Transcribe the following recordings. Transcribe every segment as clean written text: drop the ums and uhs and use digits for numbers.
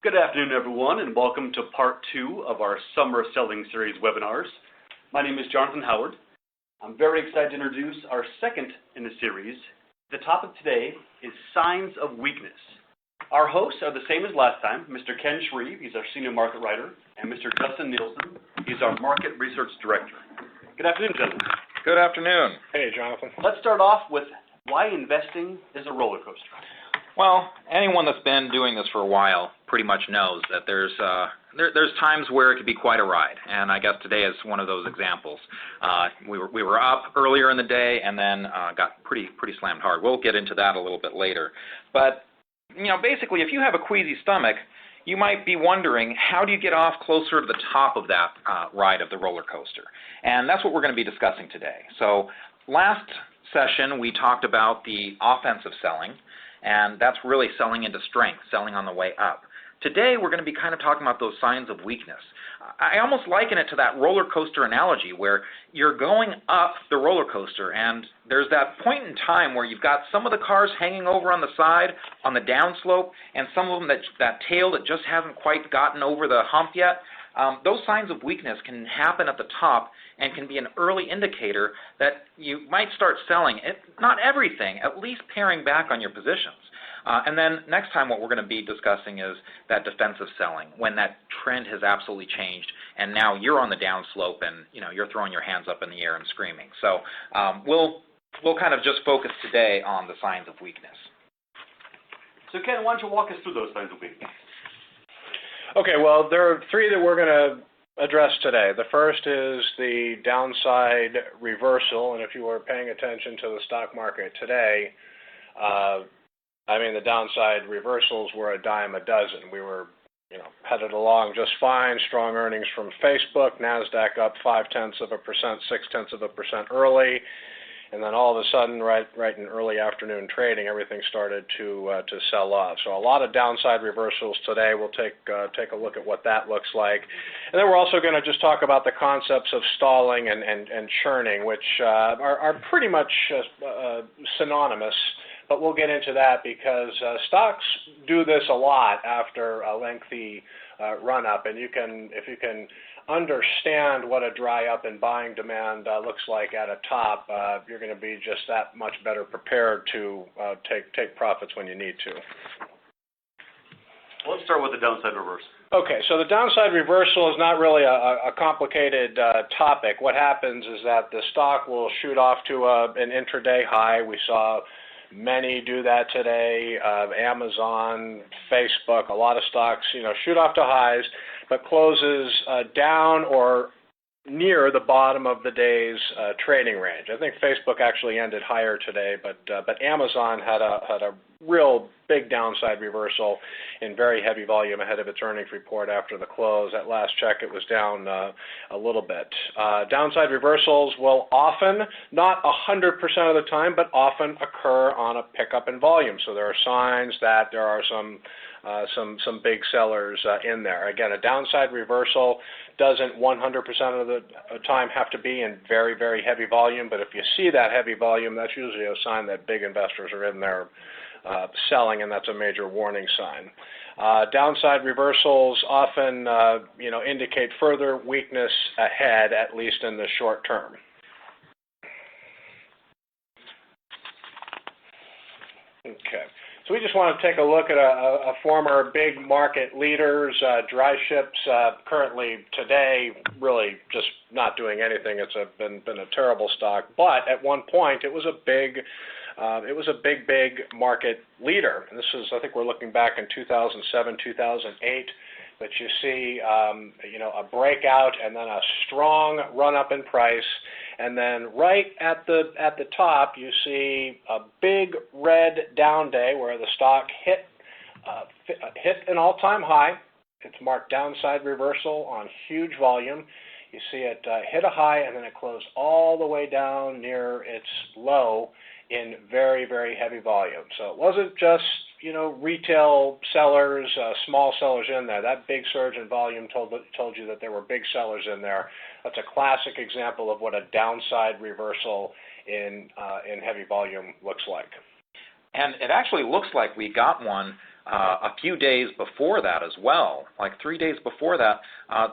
Good afternoon, everyone, and welcome to part 2 of our Summer Selling Series webinars. My name is Jonathan Howard. I'm very excited to introduce our second in the series. The topic today is signs of weakness. Our hosts are the same as last time, Mr. Ken Shreve, he's our Senior Market Writer, and Mr. Justin Nielsen, he's our Market Research Director. Good afternoon, gentlemen. Good afternoon. Hey, Jonathan. Let's start off with why investing is a roller coaster. Well, anyone that's been doing this for a while pretty much knows that there's times where it could be quite a ride, and I guess today is one of those examples. We were up earlier in the day and then got pretty slammed hard. We'll get into that a little bit later. But basically, if you have a queasy stomach, you might be wondering, how do you get off closer to the top of that ride of the roller coaster? And that's what we're going to be discussing today. So last session, we talked about the offensive selling, and that's really selling into strength, selling on the way up. Today, we're going to be kind of talking about those signs of weakness. I almost liken it to that roller coaster analogy where you're going up the roller coaster, and there's that point in time where you've got some of the cars hanging over on the side, on the downslope, and some of them that tail that just hasn't quite gotten over the hump yet. Those signs of weakness can happen at the top and can be an early indicator that you might start selling, not everything, at least paring back on your positions. And then next time what we're going to be discussing is that defensive selling, when that trend has absolutely changed and now you're on the downslope and you're throwing your hands up in the air and screaming. So we'll kind of just focus today on the signs of weakness. So Ken, why don't you walk us through those signs of weakness? Okay, well, there are three that we're going to address today. The first is the downside reversal, and if you were paying attention to the stock market today, the downside reversals were a dime a dozen. We were, headed along just fine, strong earnings from Facebook, NASDAQ up 0.5%, 0.6% early, and then all of a sudden, right in early afternoon trading, everything started to sell off. So a lot of downside reversals today. We'll take a look at what that looks like, and then we're also going to just talk about the concepts of stalling and churning, which are pretty much synonymous. But we'll get into that because stocks do this a lot after a lengthy run-up, and if you can understand what a dry up in buying demand looks like at a top, you're going to be just that much better prepared to take profits when you need to. Let's start with the downside reversal. Okay, so the downside reversal is not really a complicated topic. What happens is that the stock will shoot off to an intraday high. We saw many do that today. Amazon, Facebook, a lot of stocks, shoot off to highs, but closes down or near the bottom of the day's trading range. I think Facebook actually ended higher today, but Amazon had a real big downside reversal in very heavy volume ahead of its earnings report after the close. At last check, it was down a little bit. Downside reversals will often, not 100% of the time, but often occur on a pickup in volume. So there are signs that there are some big sellers in there. Again, a downside reversal doesn't 100% of the time have to be in very, very heavy volume, but if you see that heavy volume, that's usually a sign that big investors are in there selling, and that's a major warning sign. Downside reversals often, indicate further weakness ahead, at least in the short term. Okay. So we just want to take a look at a former big market leaders, DryShips, currently today really just not doing anything. It's been a terrible stock, but at one point it was a big market leader. And this is, I think we're looking back in 2007, 2008. But you see, a breakout and then a strong run up in price, and then right at the top you see a big red down day where the stock hit an all-time high. It's marked downside reversal on huge volume. You see it hit a high and then it closed all the way down near its low in very, very heavy volume. So it wasn't just retail sellers, small sellers in there. That big surge in volume told you that there were big sellers in there. That's a classic example of what a downside reversal in heavy volume looks like. And it actually looks like we got one a few days before that as well, like 3 days before that,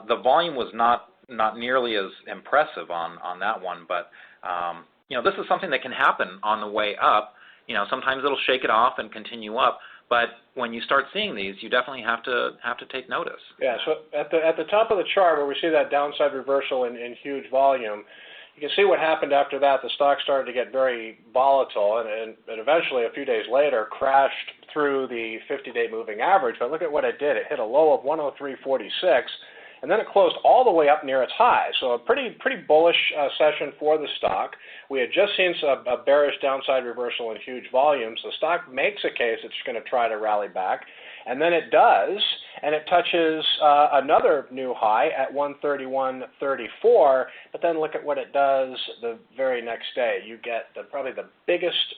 the volume was not nearly as impressive on that one. But this is something that can happen on the way up. Sometimes it'll shake it off and continue up. But when you start seeing these, you definitely have to take notice. Yeah. So at the top of the chart, where we see that downside reversal in huge volume, you can see what happened after that. The stock started to get very volatile, and eventually, a few days later, crashed through the 50-day moving average. But look at what it did. It hit a low of 103.46, and then it closed all the way up near its high. So a pretty bullish session for the stock. We had just seen a bearish downside reversal in huge volumes. The stock makes a case it's going to try to rally back, and then it does, and it touches another new high at 131.34. But then look at what it does the very next day. You get probably the biggest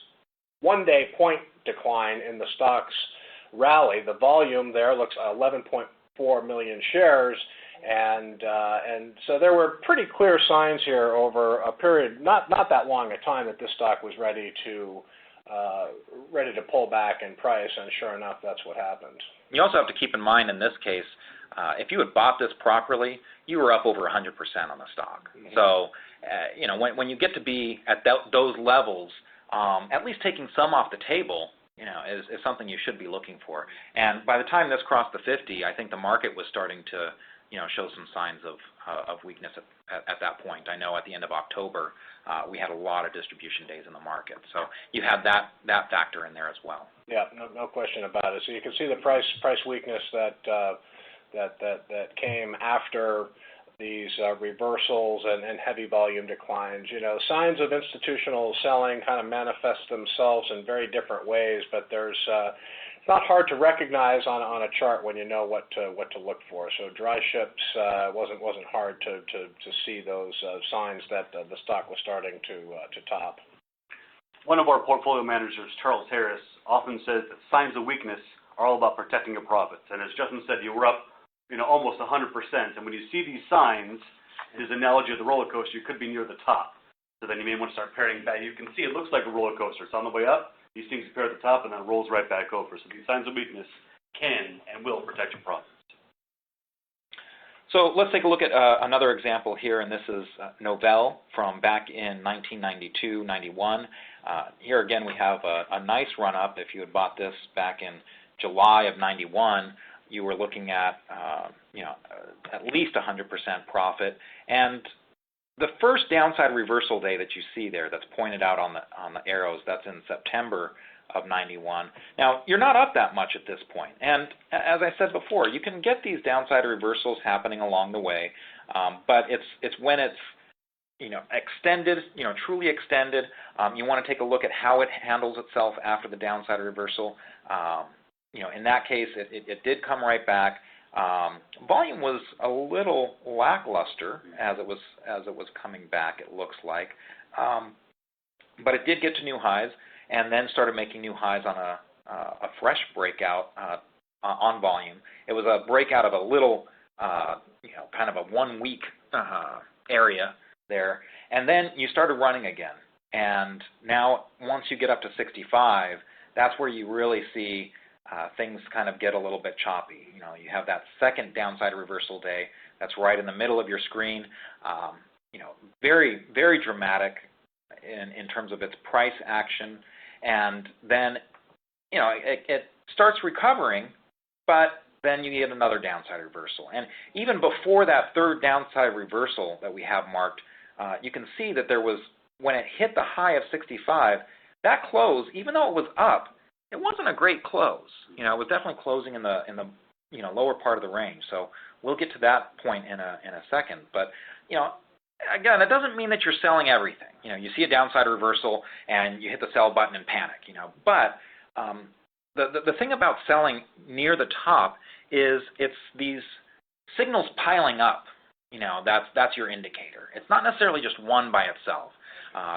one-day point decline in the stock's rally. The volume there looks 11.4 million shares. And so there were pretty clear signs here over a period not that long a time that this stock was ready to pull back in price, and sure enough, that's what happened. You also have to keep in mind in this case, if you had bought this properly, you were up over 100% on the stock. Mm-hmm. So, when you get to be at those levels, at least taking some off the table, is something you should be looking for. And by the time this crossed the 50, I think the market was starting to show some signs of weakness at that point. I know at the end of October, we had a lot of distribution days in the market. So you had that factor in there as well. Yeah, no question about it. So you can see the price weakness that came after these reversals and heavy volume declines. Signs of institutional selling kind of manifest themselves in very different ways, but it's not hard to recognize on a chart when you know what to look for. So DryShips wasn't hard to see those signs that the stock was starting to top. One of our portfolio managers, Charles Harris, often says that signs of weakness are all about protecting your profits. And as Justin said, you were up almost 100%. And when you see these signs, his analogy of the roller coaster, you could be near the top. So then you may want to start paring back. You can see it looks like a roller coaster. It's on the way up. These things appear at the top and then rolls right back over. So these signs of weakness can and will protect your profits. So let's take a look at another example here, and this is Novell from back in 1992-91. Here again we have a nice run-up. If you had bought this back in July of 91, you were looking at at least 100% profit. And the first downside reversal day that you see there that's pointed out on the arrows, that's in September of 91. Now, you're not up that much at this point. And as I said before, you can get these downside reversals happening along the way, but it's when it's extended, truly extended. You want to take a look at how it handles itself after the downside reversal. In that case, it did come right back. Volume was a little lackluster as it was coming back, it looks like, but it did get to new highs and then started making new highs on a fresh breakout on volume. It was a breakout of a little, kind of a 1 week area there, and then you started running again. And now, once you get up to 65, that's where you really see things kind of get a little bit choppy. You have that second downside reversal day. That's right in the middle of your screen. Very, very dramatic in terms of its price action. And then, it starts recovering, but then you get another downside reversal. And even before that third downside reversal that we have marked, you can see that there was, when it hit the high of 65, that close, even though it was up, it wasn't a great close. It was definitely closing in the lower part of the range. So we'll get to that point in a second. But again, it doesn't mean that you're selling everything. You see a downside reversal and you hit the sell button and panic. But the thing about selling near the top is it's these signals piling up. That's your indicator. It's not necessarily just one by itself.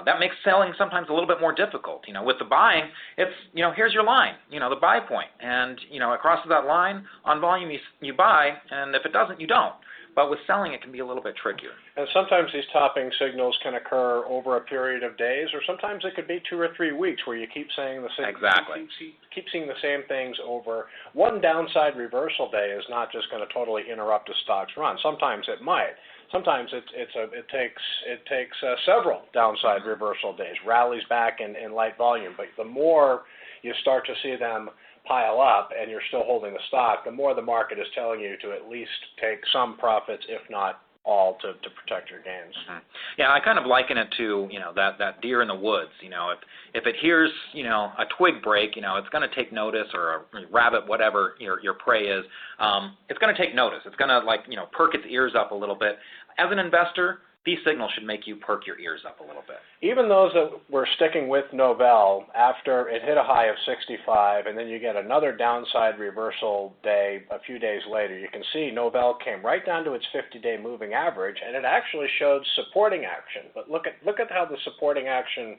That makes selling sometimes a little bit more difficult. With the buying, it's, here's your line, the buy point. And, it crosses that line on volume, you buy, and if it doesn't, you don't. but with selling it can be a little bit trickier. And sometimes these topping signals can occur over a period of days, or sometimes it could be 2 or 3 weeks where you keep saying the same. Exactly. Keep seeing the same things over. One downside reversal day is not just going to totally interrupt a stock's run. Sometimes it might. Sometimes it takes several downside reversal days, rallies back in light volume. But the more you start to see them pile up and you're still holding the stock, the more the market is telling you to at least take some profits, if not all, to protect your gains. Mm-hmm. Yeah, I kind of liken it to, that deer in the woods. If it hears, a twig break, it's going to take notice, or a rabbit, whatever your prey is, it's going to take notice. It's going to, perk its ears up a little bit. As an investor, these signals should make you perk your ears up a little bit. Even those that were sticking with Novell, after it hit a high of 65, and then you get another downside reversal day a few days later, you can see Novell came right down to its 50-day moving average, and it actually showed supporting action. But look at how the supporting action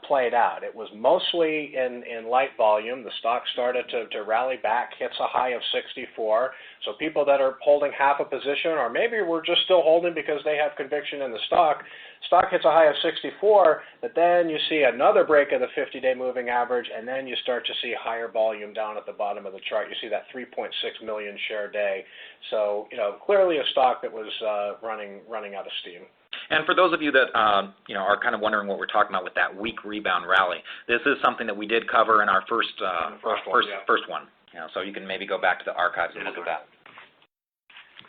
played out. It was mostly in light volume. The stock started to rally back, hits a high of 64. So people that are holding half a position, or maybe we're just still holding because they have conviction in the stock hits a high of 64, but then you see another break of the 50-day moving average, and then you start to see higher volume down at the bottom of the chart. You see that 3.6 million share day. So, clearly a stock that was running out of steam. And for those of you that are kind of wondering what we're talking about with that weak rebound rally, this is something that we did cover in our first one. So you can maybe go back to the archives and look at that.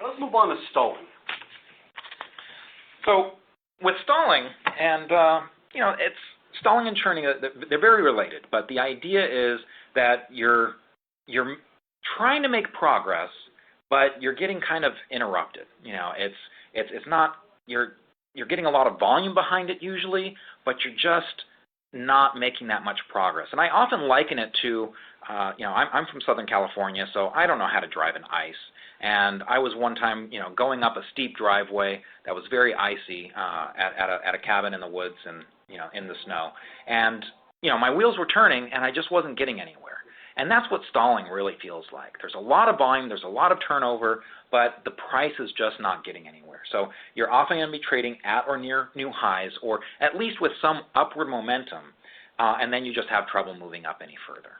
Let's move on to stalling. So with stalling, and it's stalling and churning, they're very related, but the idea is that you're trying to make progress, but you're getting kind of interrupted. It's not you're getting a lot of volume behind it usually, but you're just not making that much progress. And I often liken it to, I'm from Southern California, so I don't know how to drive in ice. And I was one time, going up a steep driveway that was very icy at a cabin in the woods and, in the snow. And, my wheels were turning and I just wasn't getting anywhere. And that's what stalling really feels like. There's a lot of volume, there's a lot of turnover, but the price is just not getting anywhere. So you're often going to be trading at or near new highs, or at least with some upward momentum, and then you just have trouble moving up any further.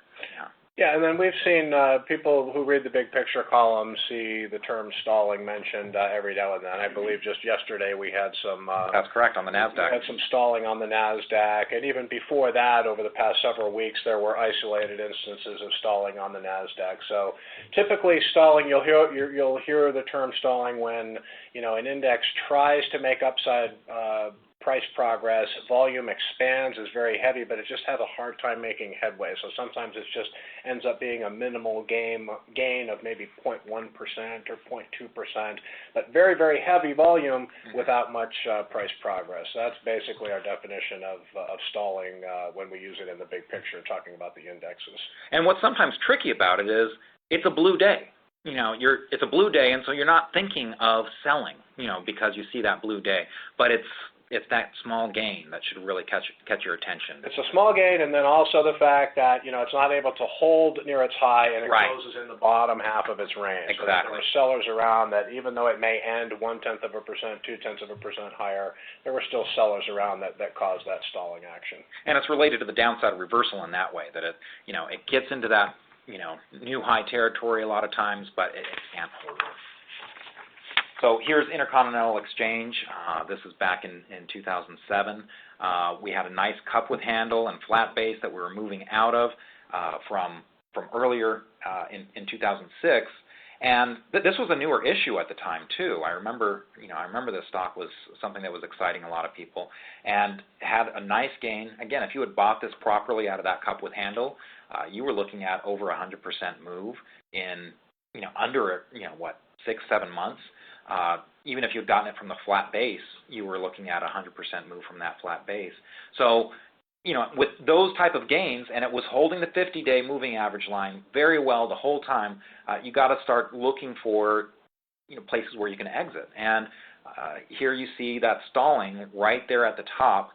Yeah, and then we've seen people who read the big picture column see the term stalling mentioned every now and then. I believe just yesterday we had some... That's correct, on the NASDAQ. We had some stalling on the NASDAQ, and even before that, over the past several weeks, there were isolated instances of stalling on the NASDAQ. So typically stalling, you'll hear the term stalling when, an index tries to make upside price progress, volume expands, is very heavy, but it just has a hard time making headway. So sometimes it just ends up being a minimal gain of maybe 0.1% or 0.2%, but very, very heavy volume without much price progress. So that's basically our definition of stalling when we use it in the big picture, talking about the indexes. And what's sometimes tricky about it is it's a blue day. It's a blue day, and so you're not thinking of selling, because you see that blue day, but it's that small gain that should really catch your attention. It's a small gain, and then also the fact that, it's not able to hold near its high, and it closes in the bottom half of its range. Exactly. So there were sellers around that, even though it may end 0.1%, 0.2% higher, there were still sellers around that caused that stalling action. And it's related to the downside reversal in that way, that it gets into that, new high territory a lot of times, but it can't hold it. So here's InterConTexchange. This is back in 2007. We had a nice cup with handle and flat base that we were moving out of from earlier in 2006. And this was a newer issue at the time too. I remember this stock was something that was exciting a lot of people, and had a nice gain. Again, if you had bought this properly out of that cup with handle, you were looking at over 100% move in under 6-7 months. Even if you had gotten it from the flat base, you were looking at 100% move from that flat base. So, with those type of gains, and it was holding the 50-day moving average line very well the whole time, you got to start looking for, places where you can exit. And here you see that stalling right there at the top.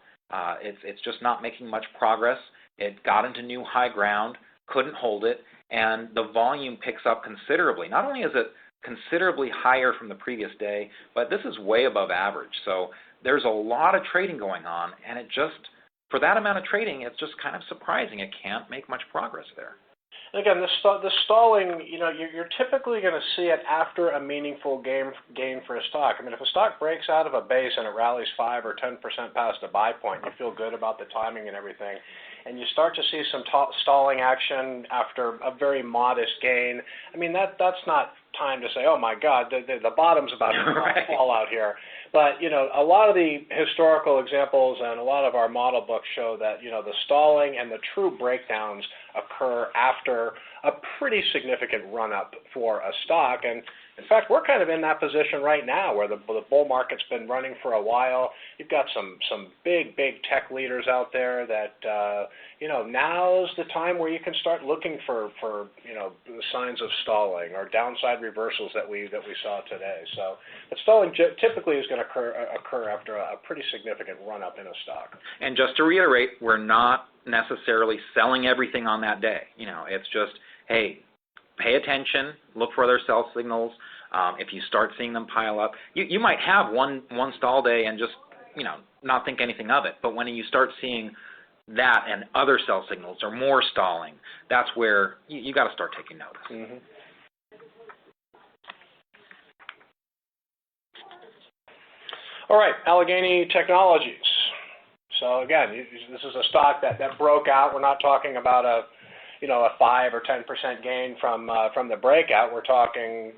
It's just not making much progress. It got into new high ground, couldn't hold it, and the volume picks up considerably. Not only is it considerably higher from the previous day, but this is way above average. So there's a lot of trading going on, and it just, for that amount of trading, it's just kind of surprising. It can't make much progress there. Again, the stalling, you're typically going to see it after a meaningful gain for a stock. I mean, if a stock breaks out of a base and it rallies 5 or 10% past the buy point, you feel good about the timing and everything, and you start to see some stalling action after a very modest gain. I mean, that's not time to say, oh my God, the bottom's about to fall out here. But, a lot of the historical examples and a lot of our model books show that, the stalling and the true breakdowns occur after a pretty significant run-up for a stock. And, in fact, we're kind of in that position right now where the bull market's been running for a while. You've got some big tech leaders out there that, now's the time where you can start looking for the signs of stalling or downside reversals that we saw today. So, but stalling typically is going to occur after a pretty significant run-up in a stock. And just to reiterate, we're not necessarily selling everything on that day. It's just, hey, pay attention, look for other sell signals. If you start seeing them pile up, you might have one stall day and just, not think anything of it. But when you start seeing that and other sell signals or more stalling, that's where you got to start taking notice. Mm-hmm. All right, Allegheny Technologies. So again, this is a stock that broke out. We're not talking about a 5 or 10% gain from the breakout. We're talking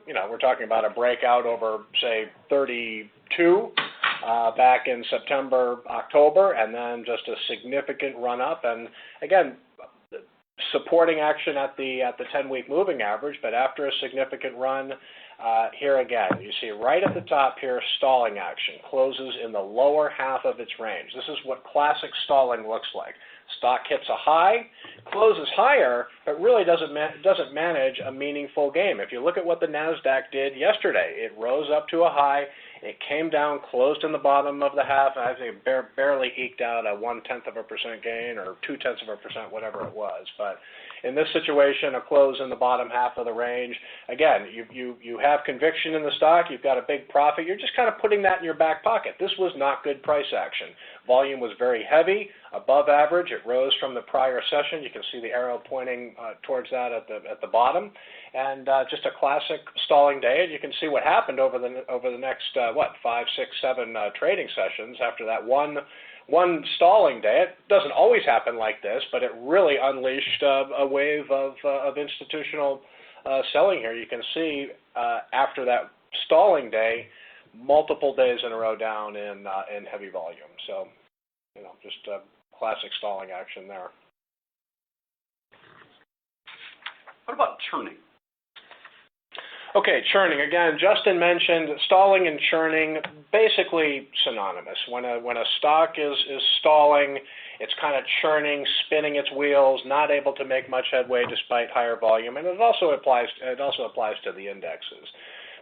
about a breakout over, say, 32 back in September, October, and then just a significant run up. And again, supporting action at the 10-week moving average, but after a significant run, here again, you see right at the top here, stalling action, closes in the lower half of its range. This is what classic stalling looks like. Stock hits a high, closes higher, but really doesn't manage a meaningful gain. If you look at what the NASDAQ did yesterday, it rose up to a high, it came down, closed in the bottom of the half, and I think it barely eked out a 0.1% gain or 0.2%, whatever it was. But in this situation, a close in the bottom half of the range. Again, you have conviction in the stock, you've got a big profit, you're just kind of putting that in your back pocket. This was not good price action. Volume was very heavy, above average. It rose from the prior session. You can see the arrow pointing towards that at the bottom. And just a classic stalling day. And you can see what happened over the next 5, 6, 7 trading sessions after that one stalling day. It doesn't always happen like this, but it really unleashed a wave of institutional selling here. You can see after that stalling day, multiple days in a row down in heavy volume. So, just classic stalling action there. What about churning? Okay, churning. Again, Justin mentioned stalling and churning, basically synonymous. When a stock is stalling, it's kind of churning, spinning its wheels, not able to make much headway despite higher volume, and it also applies to the indexes.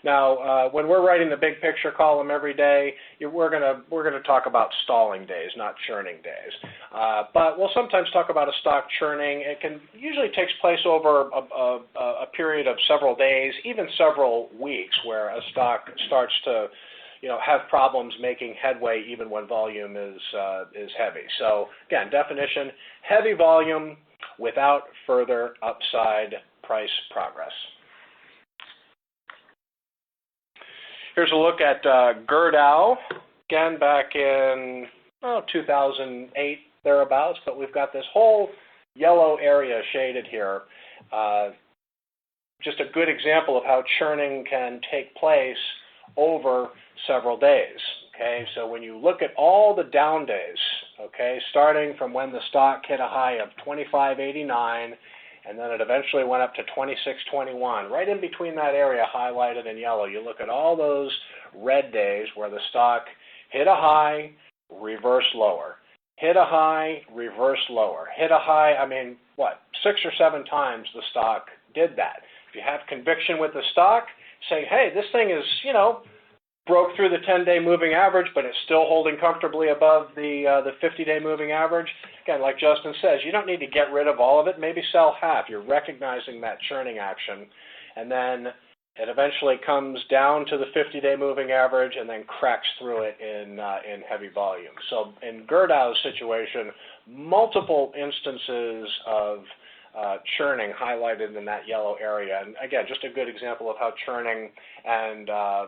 Now, when we're writing the big picture column every day, we're gonna talk about stalling days, not churning days. But we'll sometimes talk about a stock churning. It usually takes place over a period of several days, even several weeks, where a stock starts to have problems making headway even when volume is heavy. So again, definition: heavy volume without further upside price progress. Here's a look at Gerdau, again back in 2008, thereabouts, but we've got this whole yellow area shaded here. Just a good example of how churning can take place over several days. Okay, so when you look at all the down days, okay, starting from when the stock hit a high of 25.89, and then it eventually went up to 26.21. Right in between that area highlighted in yellow, you look at all those red days where the stock hit a high, reversed lower. Hit a high, reversed lower. Hit a high, 6 or 7 times the stock did that. If you have conviction with the stock, say, hey, this thing is, broke through the 10-day moving average, but it's still holding comfortably above the 50-day moving average. Again, like Justin says, you don't need to get rid of all of it. Maybe sell half. You're recognizing that churning action. And then It eventually comes down to the 50-day moving average and then cracks through it in heavy volume. So in Gerdau's situation, multiple instances of churning highlighted in that yellow area. And again, just a good example of how churning and a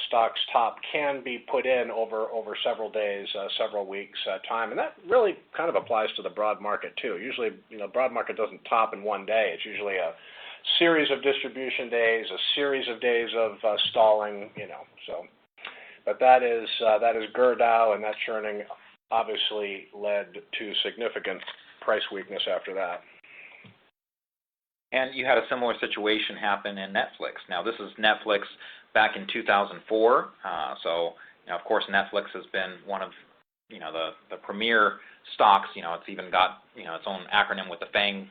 stock's top can be put in over several days, several weeks time. And that really kind of applies to the broad market too. Usually, broad market doesn't top in one day. It's usually a series of distribution days, a series of days of stalling, so. But that is Gerdau, and that churning obviously led to significant price weakness after that. And you had a similar situation happen in Netflix. Now, this is Netflix back in 2004. So, of course, Netflix has been one of, the premier stocks. It's even got, its own acronym with the FANG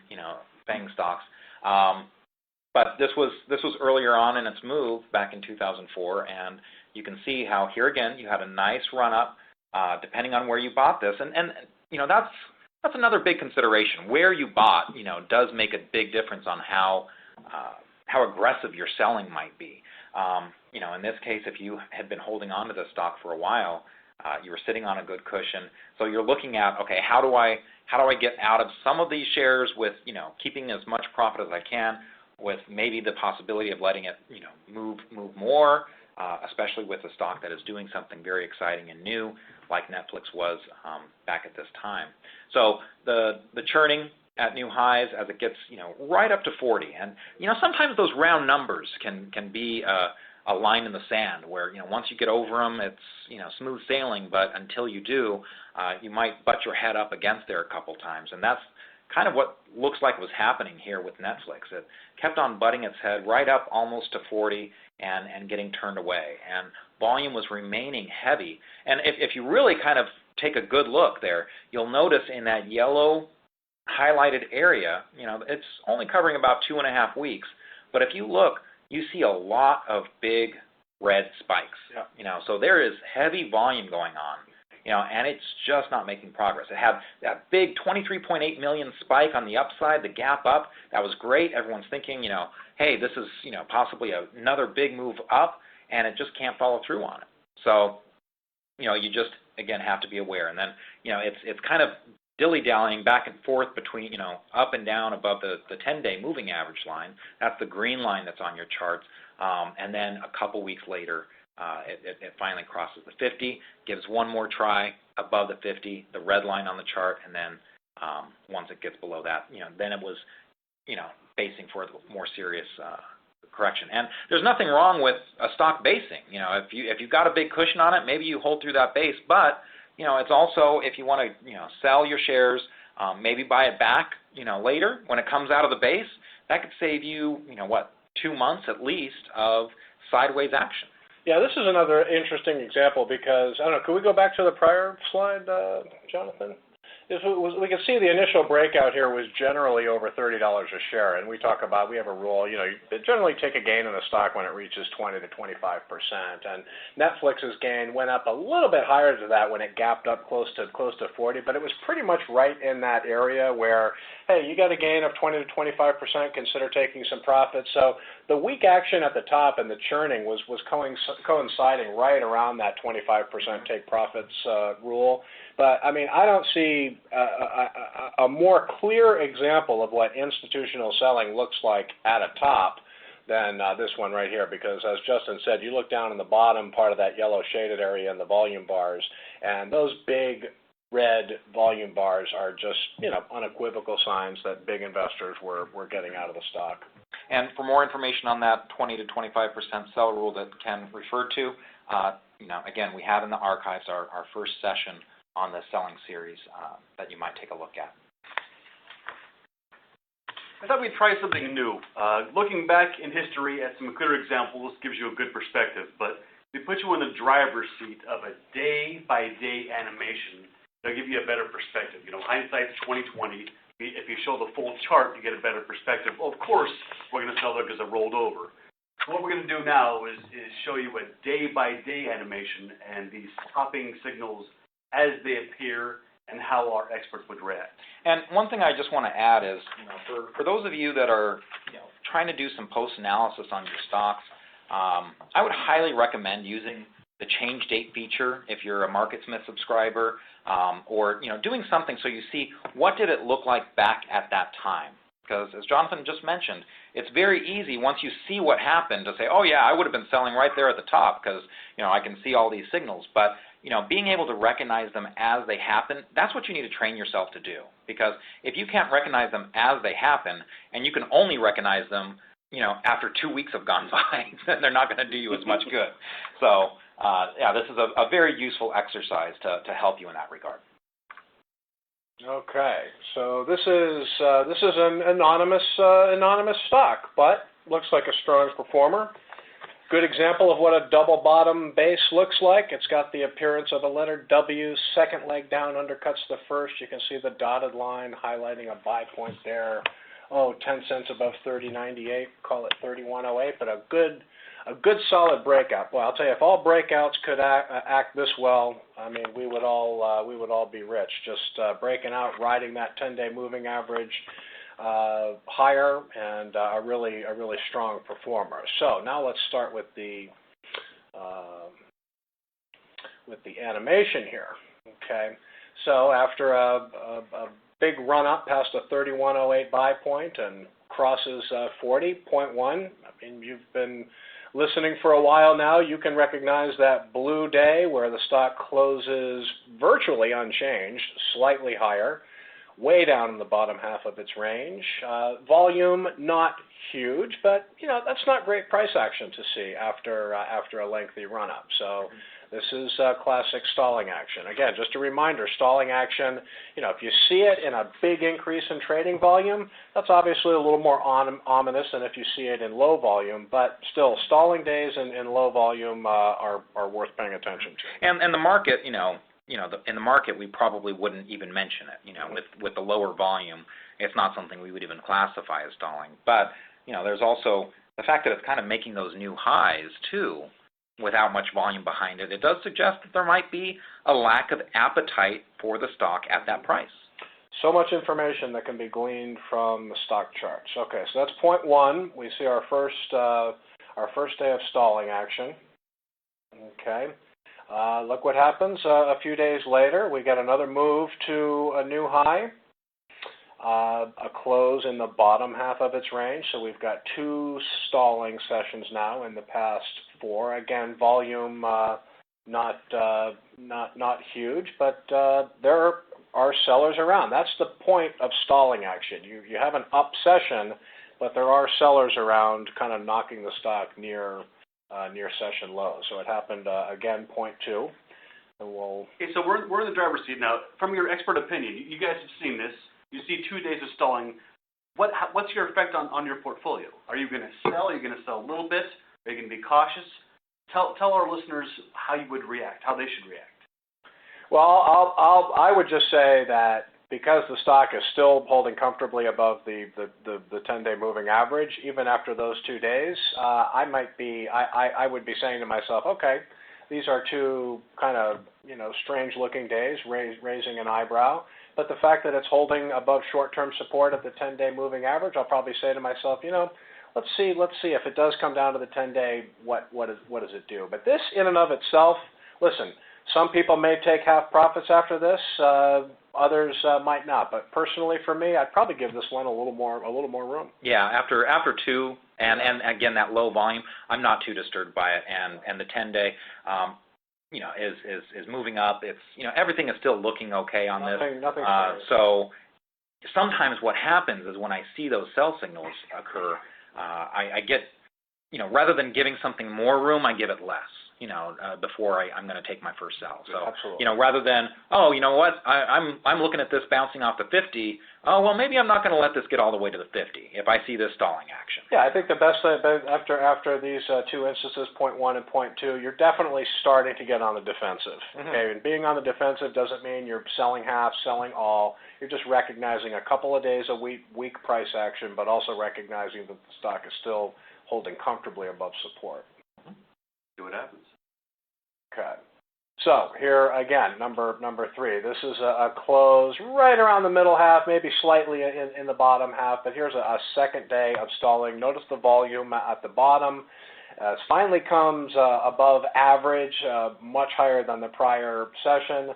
stocks. But this was earlier on in its move back in 2004, and you can see how here again you had a nice run up, depending on where you bought this, and that's another big consideration. Where you bought, does make a big difference on how aggressive your selling might be. In this case, if you had been holding on to the stock for a while, you were sitting on a good cushion. So you're looking at, okay, how do I get out of some of these shares with keeping as much profit as I can, with maybe the possibility of letting it move more, especially with a stock that is doing something very exciting and new, like Netflix was back at this time. So the churning at new highs as it gets right up to 40, and sometimes those round numbers can be a line in the sand where once you get over them, it's smooth sailing, but until you do, you might butt your head up against there a couple times, and that's kind of what looks like was happening here with Netflix. It kept on butting its head right up almost to 40 and getting turned away, and volume was remaining heavy. And if you really kind of take a good look there, you'll notice in that yellow highlighted area, it's only covering about 2.5 weeks, but if you look, you see a lot of big red spikes. Yeah. So there is heavy volume going on. And it's just not making progress. It had that big 23.8 million spike on the upside, the gap up. That was great. Everyone's thinking, hey, this is, possibly another big move up, and it just can't follow through on it. So, you just, again, have to be aware. And then, it's kind of dilly-dallying back and forth between, up and down above the 10-day moving average line. That's the green line that's on your charts. And then a couple weeks later, it finally crosses the 50, gives one more try above the 50, the red line on the chart, and then once it gets below that, then it was, basing for a more serious correction. And there's nothing wrong with a stock basing. If you've got a big cushion on it, maybe you hold through that base. But it's also if you want to sell your shares, maybe buy it back later when it comes out of the base. That could save you 2 months at least of sideways action. Yeah, this is another interesting example because, I don't know, could we go back to the prior slide, Jonathan? We can see the initial breakout here was generally over $30 a share, and we have a rule, you generally take a gain in the stock when it reaches 20 to 25%, and Netflix's gain went up a little bit higher to that when it gapped up close to 40, but it was pretty much right in that area where, hey, you got a gain of 20 to 25%, consider taking some profits. So the weak action at the top and the churning was coinciding right around that 25% take profits rule. But, I mean, I don't see a more clear example of what institutional selling looks like at a top than this one right here, because as Justin said, you look down in the bottom part of that yellow shaded area in the volume bars, and those big red volume bars are just, unequivocal signs that big investors were getting out of the stock. And for more information on that 20 to 25% sell rule that Ken referred to, again, we have in the archives our first session on the selling series that you might take a look at. I thought we'd try something new. Looking back in history at some clear examples gives you a good perspective, but we put you in the driver's seat of a day-by-day animation. That'll give you a better perspective. Hindsight's 20/20. If you show the full chart, you get a better perspective. Well, of course, we're going to sell there because it rolled over. What we're going to do now is show you a day-by-day animation and these popping signals as they appear and how our experts would react. And one thing I just want to add is, for those of you that are trying to do some post-analysis on your stocks, I would highly recommend using the change date feature if you're a MarketSmith subscriber, or doing something so you see what did it look like back at that time. Because as Jonathan just mentioned, it's very easy once you see what happened to say, oh yeah, I would have been selling right there at the top because I can see all these signals. But being able to recognize them as they happen, that's what you need to train yourself to do. Because if you can't recognize them as they happen, and you can only recognize them after 2 weeks have gone by, then they're not going to do you as much good. So yeah, this is a very useful exercise to help you in that regard. Okay, so this is an anonymous stock, but looks like a strong performer. Good example of what a double bottom base looks like. It's got the appearance of a letter W. Second leg down undercuts the first. You can see the dotted line highlighting a buy point there. 10 cents above 30.98. Call it 31.08, but a good solid breakout. Well, I'll tell you, if all breakouts could act this well, I mean, we would all be rich. Just breaking out, riding that 10-day moving average higher, and a really strong performer. So now let's start with the animation here. Okay, so after a big run up past a 31.08 buy point and crosses 40.1, I mean, you've been listening for a while now, you can recognize that blue day where the stock closes virtually unchanged, slightly higher, way down in the bottom half of its range. Volume not huge, but that's not great price action to see after a lengthy run up. So this is classic stalling action. Again, just a reminder, stalling action, if you see it in a big increase in trading volume, that's obviously a little more ominous than if you see it in low volume, but still, stalling days in low volume are worth paying attention to. And the market, in the market, we probably wouldn't even mention it. With the lower volume, it's not something we would even classify as stalling. But, there's also the fact that it's kind of making those new highs, too, without much volume behind it. It does suggest that there might be a lack of appetite for the stock at that price. So much information that can be gleaned from the stock charts. Okay, so that's point one. We see our first day of stalling action. Okay. Look what happens a few days later. We get another move to a new high, a close in the bottom half of its range. So we've got two stalling sessions now in the past 4. Again, volume not huge, but there are sellers around. That's the point of stalling action. You have an up session, but there are sellers around, kind of knocking the stock near session low. So it happened again, point 2. And Okay, so we're in the driver's seat now. From your expert opinion, you guys have seen this. You see 2 days of stalling. What's your effect on your portfolio? Are you going to sell? Are you going to sell a little bit? Are you going to be cautious? Tell our listeners how you would react, how they should react. Well, I would just say that because the stock is still holding comfortably above the 10-day moving average, even after those 2 days, I would be saying to myself, okay, these are two kind of strange-looking days, raising an eyebrow. But the fact that it's holding above short-term support at the 10-day moving average, I'll probably say to myself, let's see if it does come down to the 10-day, what does it do? But this in and of itself, listen, some people may take half profits after this, others might not. But personally, for me, I'd probably give this one a little more room. Yeah, after 2, and again that low volume, I'm not too disturbed by it, and the 10-day. Is moving up. It's everything is still looking okay on nothing so sometimes what happens is when I see those sell signals occur, I get rather than giving something more room, I give it less. Before I'm going to take my first sell. So absolutely. Rather than I'm looking at this bouncing off the 50. Oh well, maybe I'm not going to let this get all the way to the 50 if I see this stalling action. Yeah, I think the best after these 2 instances, point 1 and point 2, you're definitely starting to get on the defensive. Mm-hmm. Okay, and being on the defensive doesn't mean you're selling half, selling all. You're just recognizing a couple of days of weak price action, but also recognizing that the stock is still holding comfortably above support. Mm-hmm. See what happens. Okay. So here again, number 3. This is a close right around the middle half, maybe slightly in the bottom half. But here's a second day of stalling. Notice the volume at the bottom, It finally comes above average, much higher than the prior session.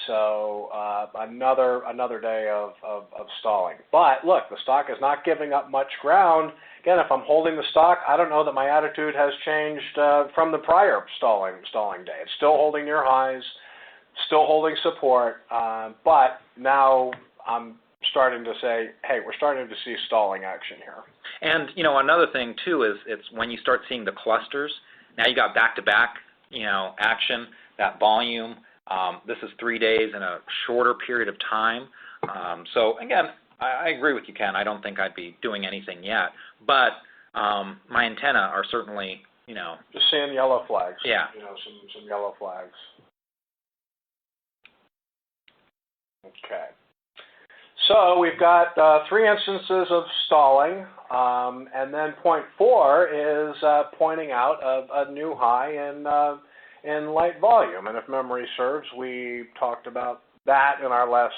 So another day of stalling. But look, the stock is not giving up much ground. Again, if I'm holding the stock, I don't know that my attitude has changed from the prior stalling day. It's still holding near highs, still holding support, but now I'm starting to say, hey, we're starting to see stalling action here. And, another thing, too, is it's when you start seeing the clusters. Now you got back-to-back, action, that volume. This is 3 days in a shorter period of time. So, again, I agree with you, Ken. I don't think I'd be doing anything yet. But my antenna are certainly, Just seeing yellow flags. Yeah. Some yellow flags. Okay. So we've got 3 instances of stalling, and then point 4 is pointing out a new high in light volume. And if memory serves, we talked about that in our last.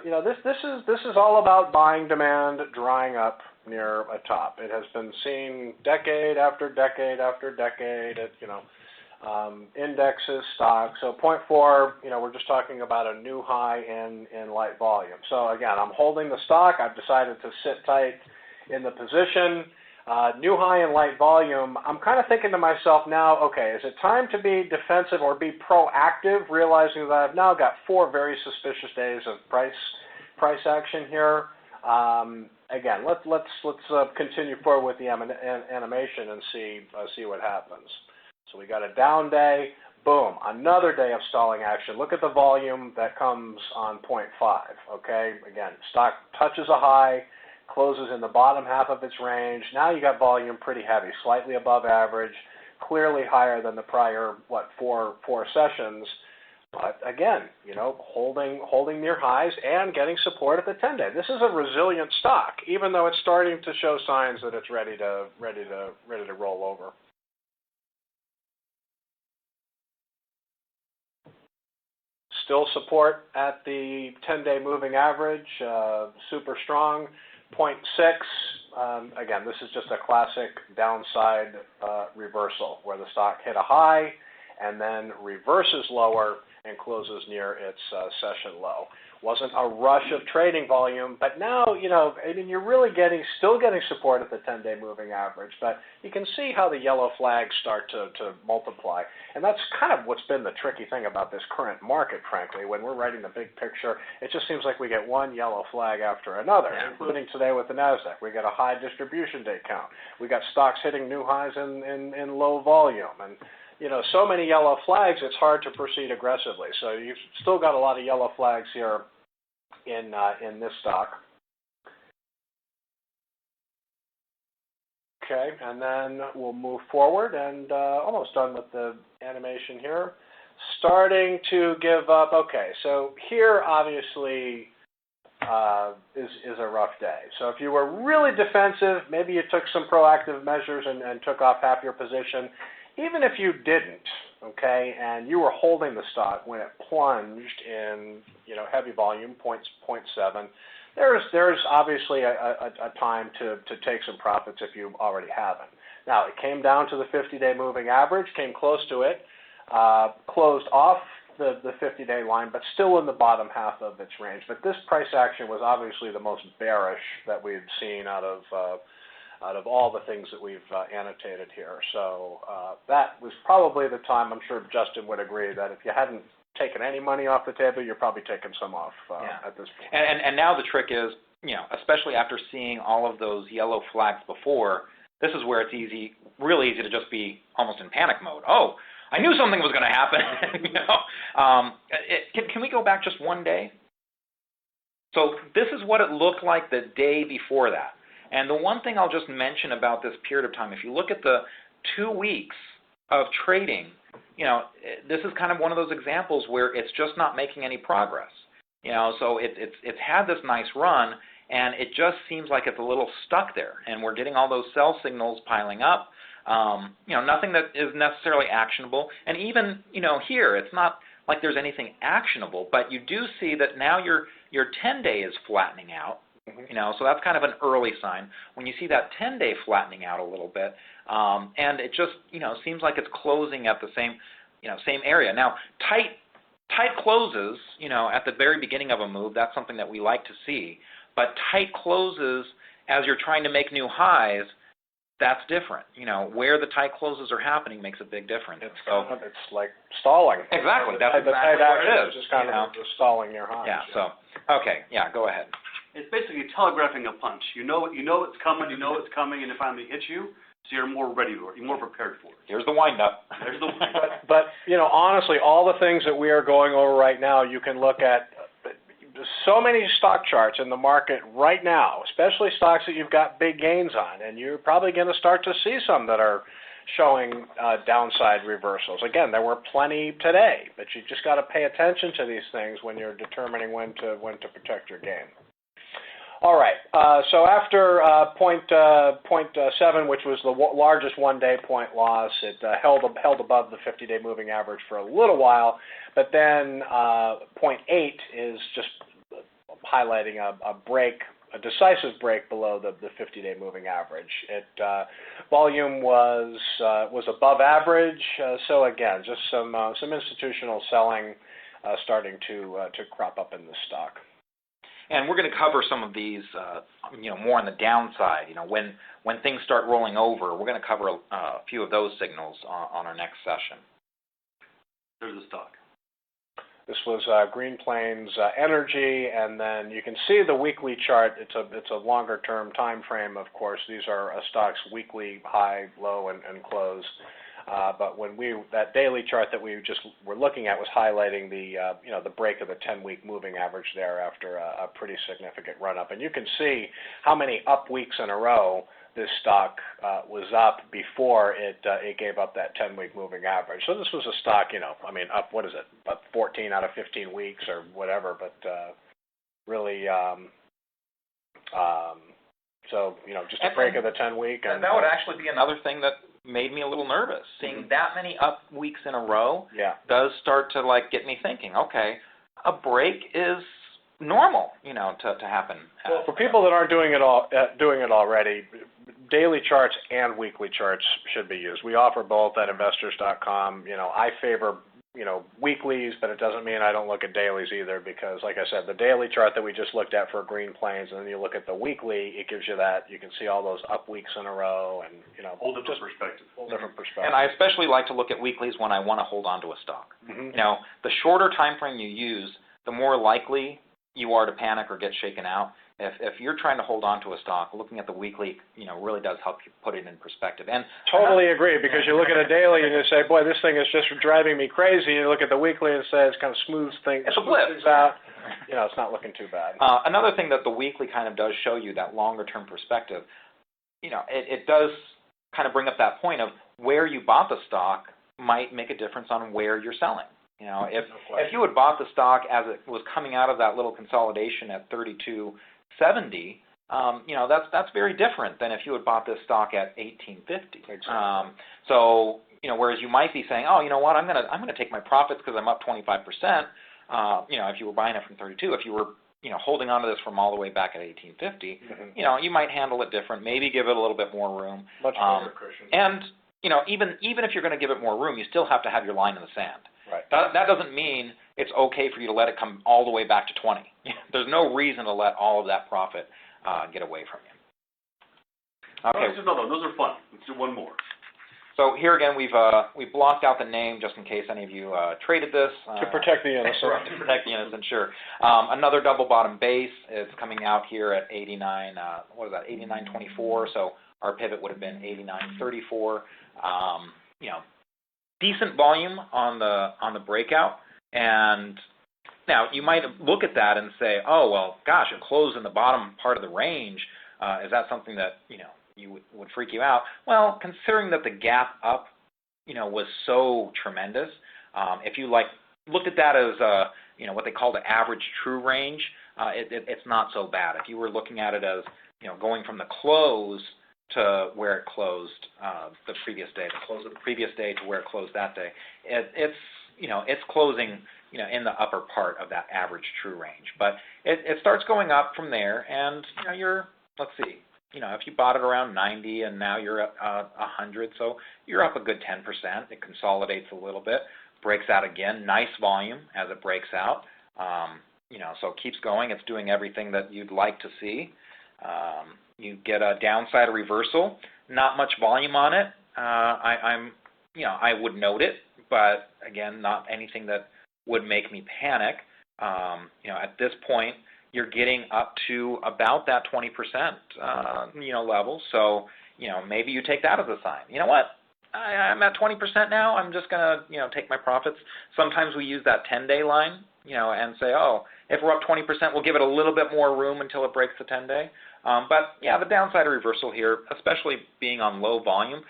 This is all about buying demand drying up near a top. It has been seen decade after decade after decade. Indexes, stocks. So point 4, we're just talking about a new high in light volume. So again, I'm holding the stock. I've decided to sit tight in the position. New high in light volume. I'm kind of thinking to myself now, okay, is it time to be defensive or be proactive, realizing that I've now got 4 very suspicious days of price action here. Again, let's continue forward with the animation and see what happens. So we got a down day, boom, another day of stalling action. Look at the volume that comes on point 5, okay? Again, stock touches a high, closes in the bottom half of its range. Now you got volume pretty heavy, slightly above average, clearly higher than the prior, 4 sessions. But again, holding near highs and getting support at the 10-day. This is a resilient stock, even though it's starting to show signs that it's ready to roll over. Still support at the 10-day moving average, super strong. 0.6, again, this is just a classic downside reversal where the stock hit a high and then reverses lower and closes near its session low. Wasn't a rush of trading volume, but now, you're really still getting support at the 10-day moving average, but you can see how the yellow flags start to multiply. And that's kind of what's been the tricky thing about this current market, frankly. When we're writing the big picture, it just seems like we get one yellow flag after another, including today with the NASDAQ. We got a high distribution day count. We got stocks hitting new highs in low volume. And so many yellow flags, it's hard to proceed aggressively. So you've still got a lot of yellow flags here in this stock. Okay, and then we'll move forward and almost done with the animation here. Starting to give up. Okay, so here obviously is a rough day. So if you were really defensive, maybe you took some proactive measures and took off half your position. Even if you didn't, okay, and you were holding the stock when it plunged in, heavy volume, 0.7, there's obviously a time to take some profits if you already haven't. Now, it came down to the 50-day moving average, came close to it, closed off the 50-day line, but still in the bottom half of its range. But this price action was obviously the most bearish that we've seen out of all the things that we've annotated here. So that was probably the time, I'm sure Justin would agree, that if you hadn't taken any money off the table, you're probably taking some off at this point. And now the trick is, especially after seeing all of those yellow flags before, this is where it's really easy to just be almost in panic mode. Oh, I knew something was going to happen. Can we go back just one day? So this is what it looked like the day before that. And the one thing I'll just mention about this period of time, if you look at the 2 weeks of trading, this is kind of one of those examples where it's just not making any progress. So it's had this nice run, and it just seems like it's a little stuck there. And we're getting all those sell signals piling up. Nothing that is necessarily actionable. And even, here, it's not like there's anything actionable, but you do see that now your 10-day is flattening out. So that's kind of an early sign. When you see that 10-day flattening out a little bit, and it just, seems like it's closing at the same area. Now, tight closes, at the very beginning of a move, that's something that we like to see. But tight closes as you're trying to make new highs, that's different. Where the tight closes are happening makes a big difference. It's like stalling. Exactly. That's the exactly tight what action it is. is just kind of stalling your highs. Yeah. So, okay. Yeah. Go ahead. It's basically telegraphing a punch. You know it's coming, and it finally hits you, so you're more ready for it, you're more prepared for it. Here's the wind-up. There's the wind-up. But, honestly, all the things that we are going over right now, you can look at so many stock charts in the market right now, especially stocks that you've got big gains on, and you're probably going to start to see some that are showing downside reversals. Again, there were plenty today, but you just got to pay attention to these things when you're determining when to protect your gain. All right, so after point 7, which was the largest one-day point loss, it held above the 50-day moving average for a little while, but then point 8 is just highlighting a decisive break below the 50-day moving average. Volume was above average, so again, just some institutional selling starting to crop up in the stock. And we're going to cover some of these, more on the downside. When things start rolling over, we're going to cover a few of those signals on our next session. There's the stock. This was Green Plains Energy, and then you can see the weekly chart. It's a longer-term time frame, of course. These are a stock's weekly high, low, and close. But when that daily chart that we just were looking at was highlighting the break of the 10-week moving average there after a pretty significant run-up. And you can see how many up weeks in a row this stock was up before it gave up that 10-week moving average. So this was a stock, up, what is it, about 14 out of 15 weeks or whatever, but really, just a break of the 10-week. And that would actually be another thing that made me a little nervous. Seeing that many up weeks in a row does start to get me thinking, okay, a break is normal, to happen. Well, for people that aren't doing it already, daily charts and weekly charts should be used. We offer both at investors.com. I favor weeklies, but it doesn't mean I don't look at dailies either, because like I said, the daily chart that we just looked at for Green Plains, and then you look at the weekly, it gives you that. You can see all those up weeks in a row, and whole different perspective. And I especially like to look at weeklies when I want to hold on to a stock. The shorter time frame you use, the more likely you are to panic or get shaken out. If you're trying to hold on to a stock, looking at the weekly, really does help you put it in perspective. And totally agree, because you look at a daily and you say, boy, this thing is just driving me crazy. You look at the weekly and say it's kind of smooths things out. It's not looking too bad. Another thing that the weekly kind of does show you, that longer-term perspective, it does kind of bring up that point of where you bought the stock might make a difference on where you're selling. If you had bought the stock as it was coming out of that little consolidation at 32.70, that's very different than if you had bought this stock at 18.50. Exactly. So whereas you might be saying, oh, you know what, I'm gonna take my profits because I'm up 25%. If you were buying it from 32, if you were holding on to this from all the way back at 18.50, you might handle it different. Maybe give it a little bit more room. Much better cushion. And even if you're going to give it more room, you still have to have your line in the sand. Right. That doesn't mean it's okay for you to let it come all the way back to 20. There's no reason to let all of that profit get away from you. Okay. No, those are fun. Let's do one more. So here again, we've blocked out the name just in case any of you traded this. To protect the innocent. To protect the innocent, sure. Another double bottom base is coming out here at 89. What is that? 89.24. So our pivot would have been 89.34. Decent volume on the breakout, and now you might look at that and say, oh well, gosh, it closed in the bottom part of the range. Is that something that you would freak you out? Well, considering that the gap up, was so tremendous, if you looked at that as what they call the average true range, it's not so bad. If you were looking at it as going from the close to where it closed the previous day, the close of the previous day to where it closed that day, it's closing in the upper part of that average true range. But it starts going up from there, and let's see, if you bought it around 90 and now you're at 100, so you're up a good 10%. It consolidates a little bit, breaks out again, nice volume as it breaks out. So it keeps going. It's doing everything that you'd like to see. You get a downside reversal, not much volume on it. I would note it, but again, not anything that would make me panic. At this point, you're getting up to about that 20%, level. So, maybe you take that as a sign. You know what? I'm at 20% now. I'm just going to, take my profits. Sometimes we use that 10-day line, and say, oh, if we're up 20%, we'll give it a little bit more room until it breaks the 10-day. But, yeah, the downside reversal here, especially being on low volume,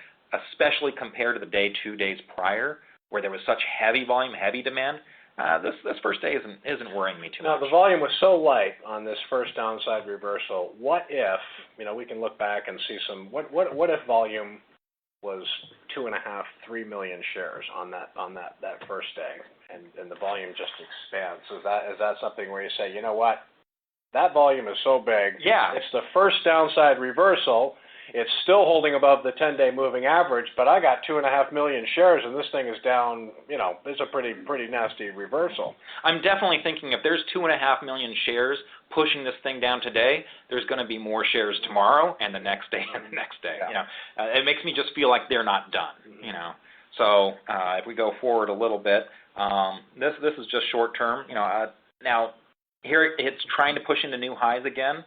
especially compared to the day 2 days prior, where there was such heavy volume, heavy demand, this first day isn't worrying me too much. Now, the volume was so light on this first downside reversal. What if, we can look back and see what if volume was 2.5, 3 million shares on that first day, and the volume just expands? Is that something where you say, you know what, that volume is so big, yeah, it's the first downside reversal, it's still holding above the 10-day moving average, but I got 2.5 million shares, and this thing is down, it's a pretty nasty reversal. I'm definitely thinking if there's 2.5 million shares pushing this thing down today, there's going to be more shares tomorrow and the next day and the next day. Yeah. It makes me just feel like they're not done. So if we go forward a little bit, this is just short term. Now here it's trying to push into new highs again.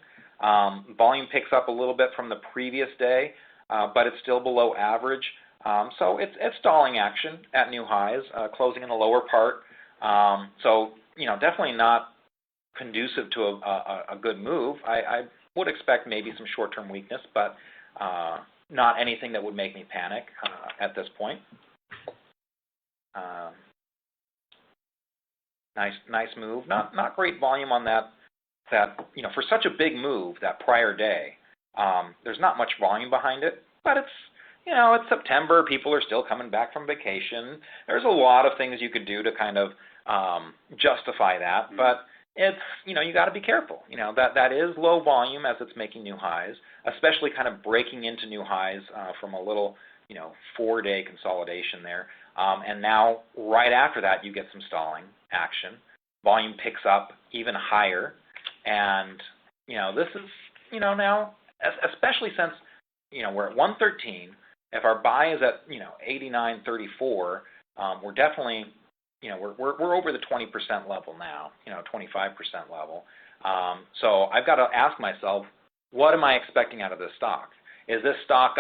Volume picks up a little bit from the previous day, but it's still below average. So it's stalling action at new highs, closing in the lower part. So definitely not conducive to a good move. I would expect maybe some short-term weakness, but not anything that would make me panic at this point. Nice move. Not great volume on that for such a big move that prior day. There's not much volume behind it, but it's it's September. People are still coming back from vacation. There's a lot of things you could do to kind of justify that, but it's you got to be careful. That is low volume as it's making new highs, especially kind of breaking into new highs from a little 4-day consolidation there. And now right after that you get some stalling action. Volume picks up even higher, and this is now, especially since we're at 113. If our buy is at 89.34, we're definitely we're over the 20% level now, 25% level. So I've got to ask myself, what am I expecting out of this stock? Is this stock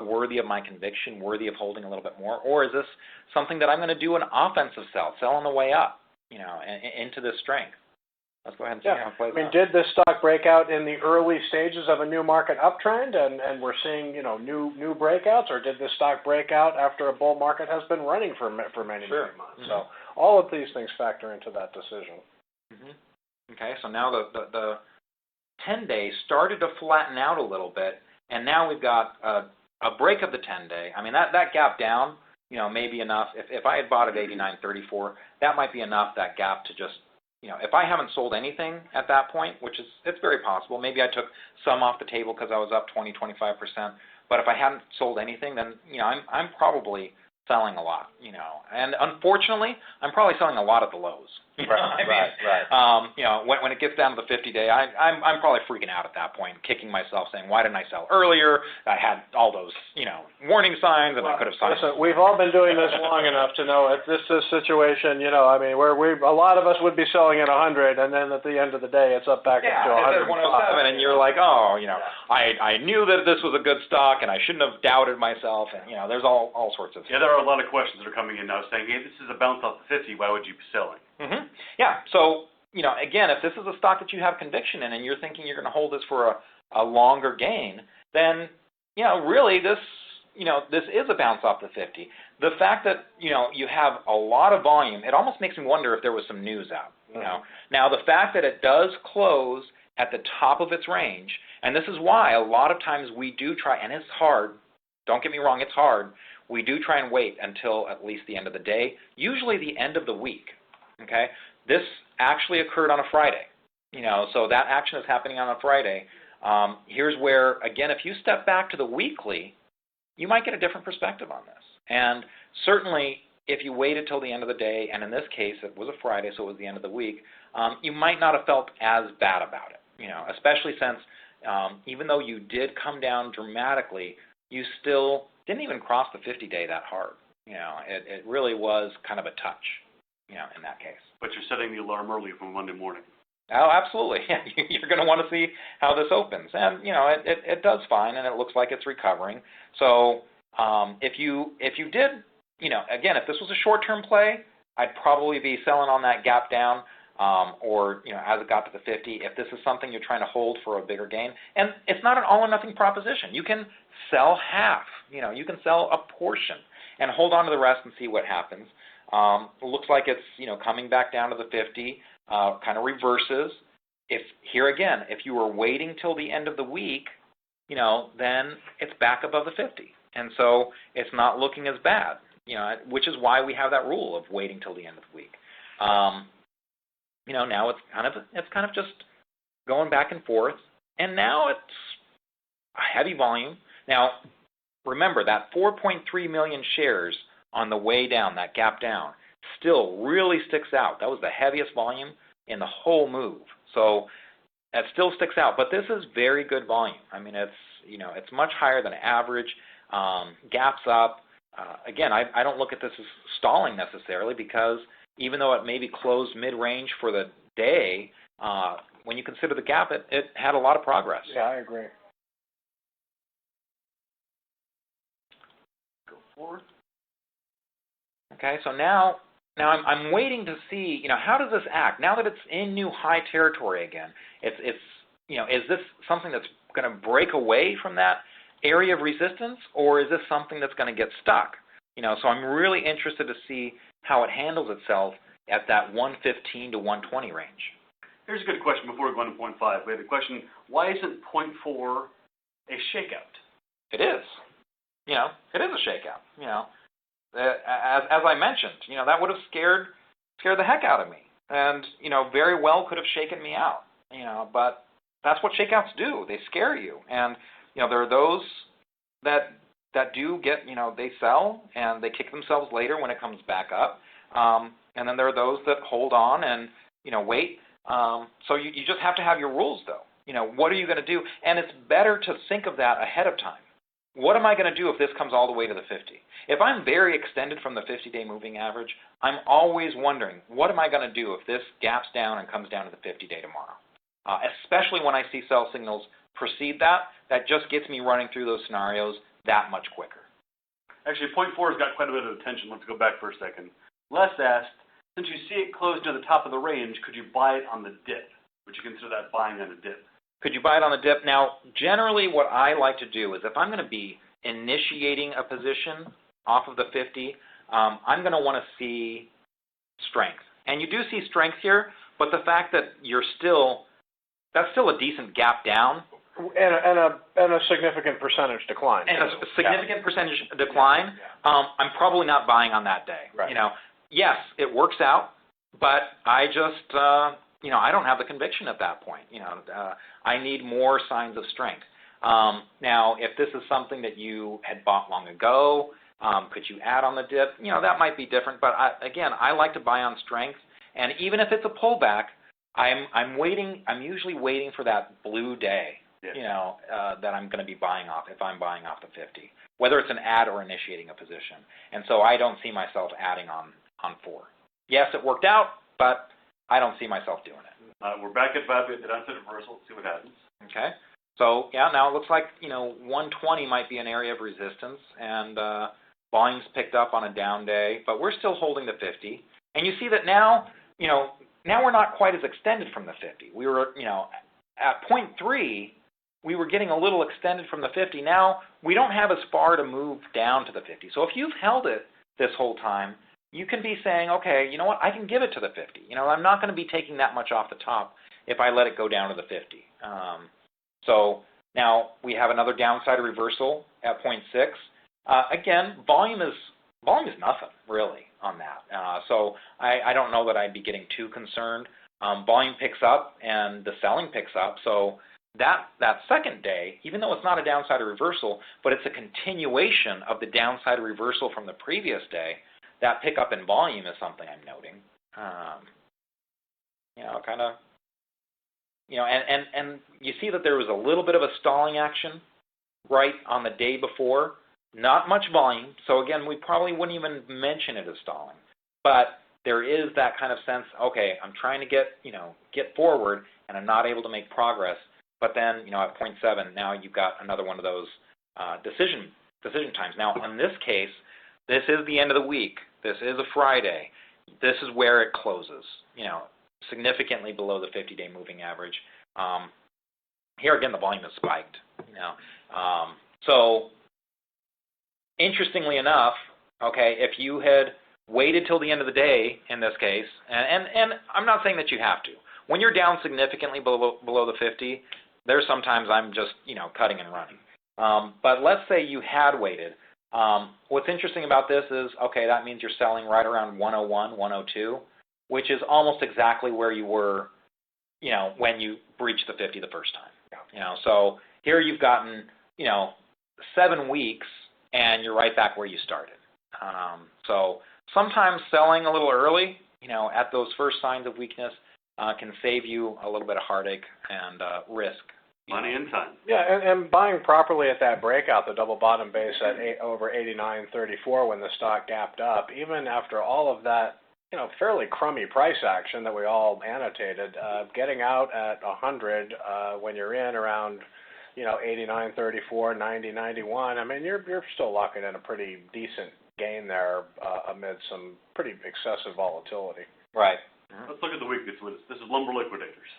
worthy of my conviction, worthy of holding a little bit more, or is this something that I'm going to do an offensive sell on the way up, into this strength? Let's go ahead and see how it plays out. Did this stock break out in the early stages of a new market uptrend, and we're seeing new breakouts, or did this stock break out after a bull market has been running for many months? Mm-hmm. So all of these things factor into that decision. Mm-hmm. Okay, so now the 10-day started to flatten out a little bit, and now we've got a break of the 10-day. I mean, that gap down, may be enough. If I had bought at 89.34, that might be enough, that gap, to just, if I haven't sold anything at that point, it's very possible. Maybe I took some off the table because I was up 20-25%. But if I hadn't sold anything, then I'm probably selling a lot. And unfortunately, I'm probably selling a lot at the lows. Right. When it gets down to the 50-day, I'm probably freaking out at that point, kicking myself, saying, why didn't I sell earlier? I had all those, warning signs, and I could have signed. Listen, we've all been doing this long enough to know if this is a situation, where a lot of us would be selling at 100, and then at the end of the day, it's up back to 105. 107, and you're like, I knew that this was a good stock, and I shouldn't have doubted myself, and, there's all sorts of. Yeah, there are a lot of questions that are coming in now saying, hey, this is a bounce off the 50, why would you be selling? Mm-hmm. Yeah, so, again, if this is a stock that you have conviction in and you're thinking you're going to hold this for a longer gain, then, really this is a bounce off the 50. The fact that, you have a lot of volume, it almost makes me wonder if there was some news out. Now, the fact that it does close at the top of its range, and this is why a lot of times we do try, and it's hard, don't get me wrong, it's hard. we do try and wait until at least the end of the day, usually the end of the week, okay? This actually occurred on a Friday, so that action is happening on a Friday. Here's where, again, if you step back to the weekly, you might get a different perspective on this. And certainly, if you waited till the end of the day, and in this case, it was a Friday, so it was the end of the week, you might not have felt as bad about it, especially since even though you did come down dramatically, you still didn't even cross the 50-day that hard. It really was kind of a touch, in that case. But you're setting the alarm early for Monday morning. Oh, absolutely. You're going to want to see how this opens. And, it does fine, and it looks like it's recovering. So if you did, again, if this was a short-term play, I'd probably be selling on that gap down or, as it got to the 50. If this is something you're trying to hold for a bigger gain, and it's not an all-or-nothing proposition. You can sell half. You can sell a portion and hold on to the rest and see what happens. It looks like it's, coming back down to the 50. Kind of reverses. If you were waiting till the end of the week, then it's back above the 50, and so it's not looking as bad. Which is why we have that rule of waiting till the end of the week. Now it's kind of just going back and forth, and now it's a heavy volume. Now, remember that 4.3 million shares on the way down, that gap down, still really sticks out. That was the heaviest volume in the whole move. So that still sticks out, but this is very good volume. I mean, it's much higher than average. Gaps up. Again, I don't look at this as stalling necessarily, because even though it maybe closed mid-range for the day, when you consider the gap, it had a lot of progress. Yeah, I agree. Go forward. Okay, so now I'm waiting to see, how does this act now that it's in new high territory again? It's is this something that's going to break away from that area of resistance, or is this something that's going to get stuck? So I'm really interested to see how it handles itself at that 115 to 120 range. Here's a good question before we go on to point 5. We had a question: why isn't point 4 a shakeout? It is. It is a shakeout. As I mentioned, that would have scared the heck out of me, and very well could have shaken me out. But that's what shakeouts do. They scare you, and there are those that do get, they sell and they kick themselves later when it comes back up, and then there are those that hold on and wait. So you just have to have your rules, though. What are you going to do? And it's better to think of that ahead of time. What am I going to do if this comes all the way to the 50? If I'm very extended from the 50-day moving average, I'm always wondering, what am I going to do if this gaps down and comes down to the 50-day tomorrow? Especially when I see sell signals precede that just gets me running through those scenarios that much quicker. Actually, point 4 has got quite a bit of attention. Let's go back for a second. Les asked, since you see it close to the top of the range, could you buy it on the dip? Would you consider that buying on a dip? Could you buy it on the dip? Now, generally what I like to do is if I'm going to be initiating a position off of the 50, I'm going to want to see strength. And you do see strength here, but the fact that that's still a decent gap down. And a significant percentage decline. And a significant percentage decline, I'm probably not buying on that day. Right. Yes, it works out, but I just, I don't have the conviction at that point. I need more signs of strength. Now, if this is something that you had bought long ago, could you add on the dip? That might be different, but I like to buy on strength. And even if it's a pullback, I'm usually waiting for that blue day, that I'm going to be buying off if I'm buying off the 50, whether it's an add or initiating a position. And so I don't see myself adding on 4. Yes, it worked out, but I don't see myself doing it. We're back at 5 at the downside reversal. Let's see what happens. Okay. So, now it looks like, 120 might be an area of resistance, and volume's picked up on a down day, but we're still holding the 50. And you see that now, now we're not quite as extended from the 50. We were, at point 3, we were getting a little extended from the 50. Now we don't have as far to move down to the 50. So if you've held it this whole time, you can be saying, okay, you know what, I can give it to the 50. I'm not going to be taking that much off the top if I let it go down to the 50. So now we have another downside reversal at point 6. Again, volume is nothing really on that. So I don't know that I'd be getting too concerned. Volume picks up and the selling picks up. So that second day, even though it's not a downside reversal, but it's a continuation of the downside reversal from the previous day, that pickup in volume is something I'm noting. And you see that there was a little bit of a stalling action right on the day before. Not much volume, so again, we probably wouldn't even mention it as stalling. But there is that kind of sense, okay, I'm trying to get forward, and I'm not able to make progress. But then, at 0.7, now you've got another one of those decision times. Now, in this case, this is the end of the week. This is a Friday. This is where it closes, significantly below the 50-day moving average. Here again, the volume is spiked. So interestingly enough, okay, if you had waited till the end of the day in this case, and I'm not saying that you have to. When you're down significantly below the 50, there's sometimes I'm just cutting and running. But let's say you had waited. What's interesting about this is, okay, that means you're selling right around 101, 102, which is almost exactly where you were, when you breached the 50 the first time. So here you've gotten, 7 weeks, and you're right back where you started. So sometimes selling a little early, at those first signs of weakness, can save you a little bit of heartache and risk. Money and time. Yeah, and buying properly at that breakout, the double bottom base at over 89.34 when the stock gapped up, even after all of that, fairly crummy price action that we all annotated, getting out at 100 when you're in around 89.34, 90, 91. I mean, you're still locking in a pretty decent gain there amid some pretty excessive volatility. Right. Let's look at the weakness. This is lumber liquidators.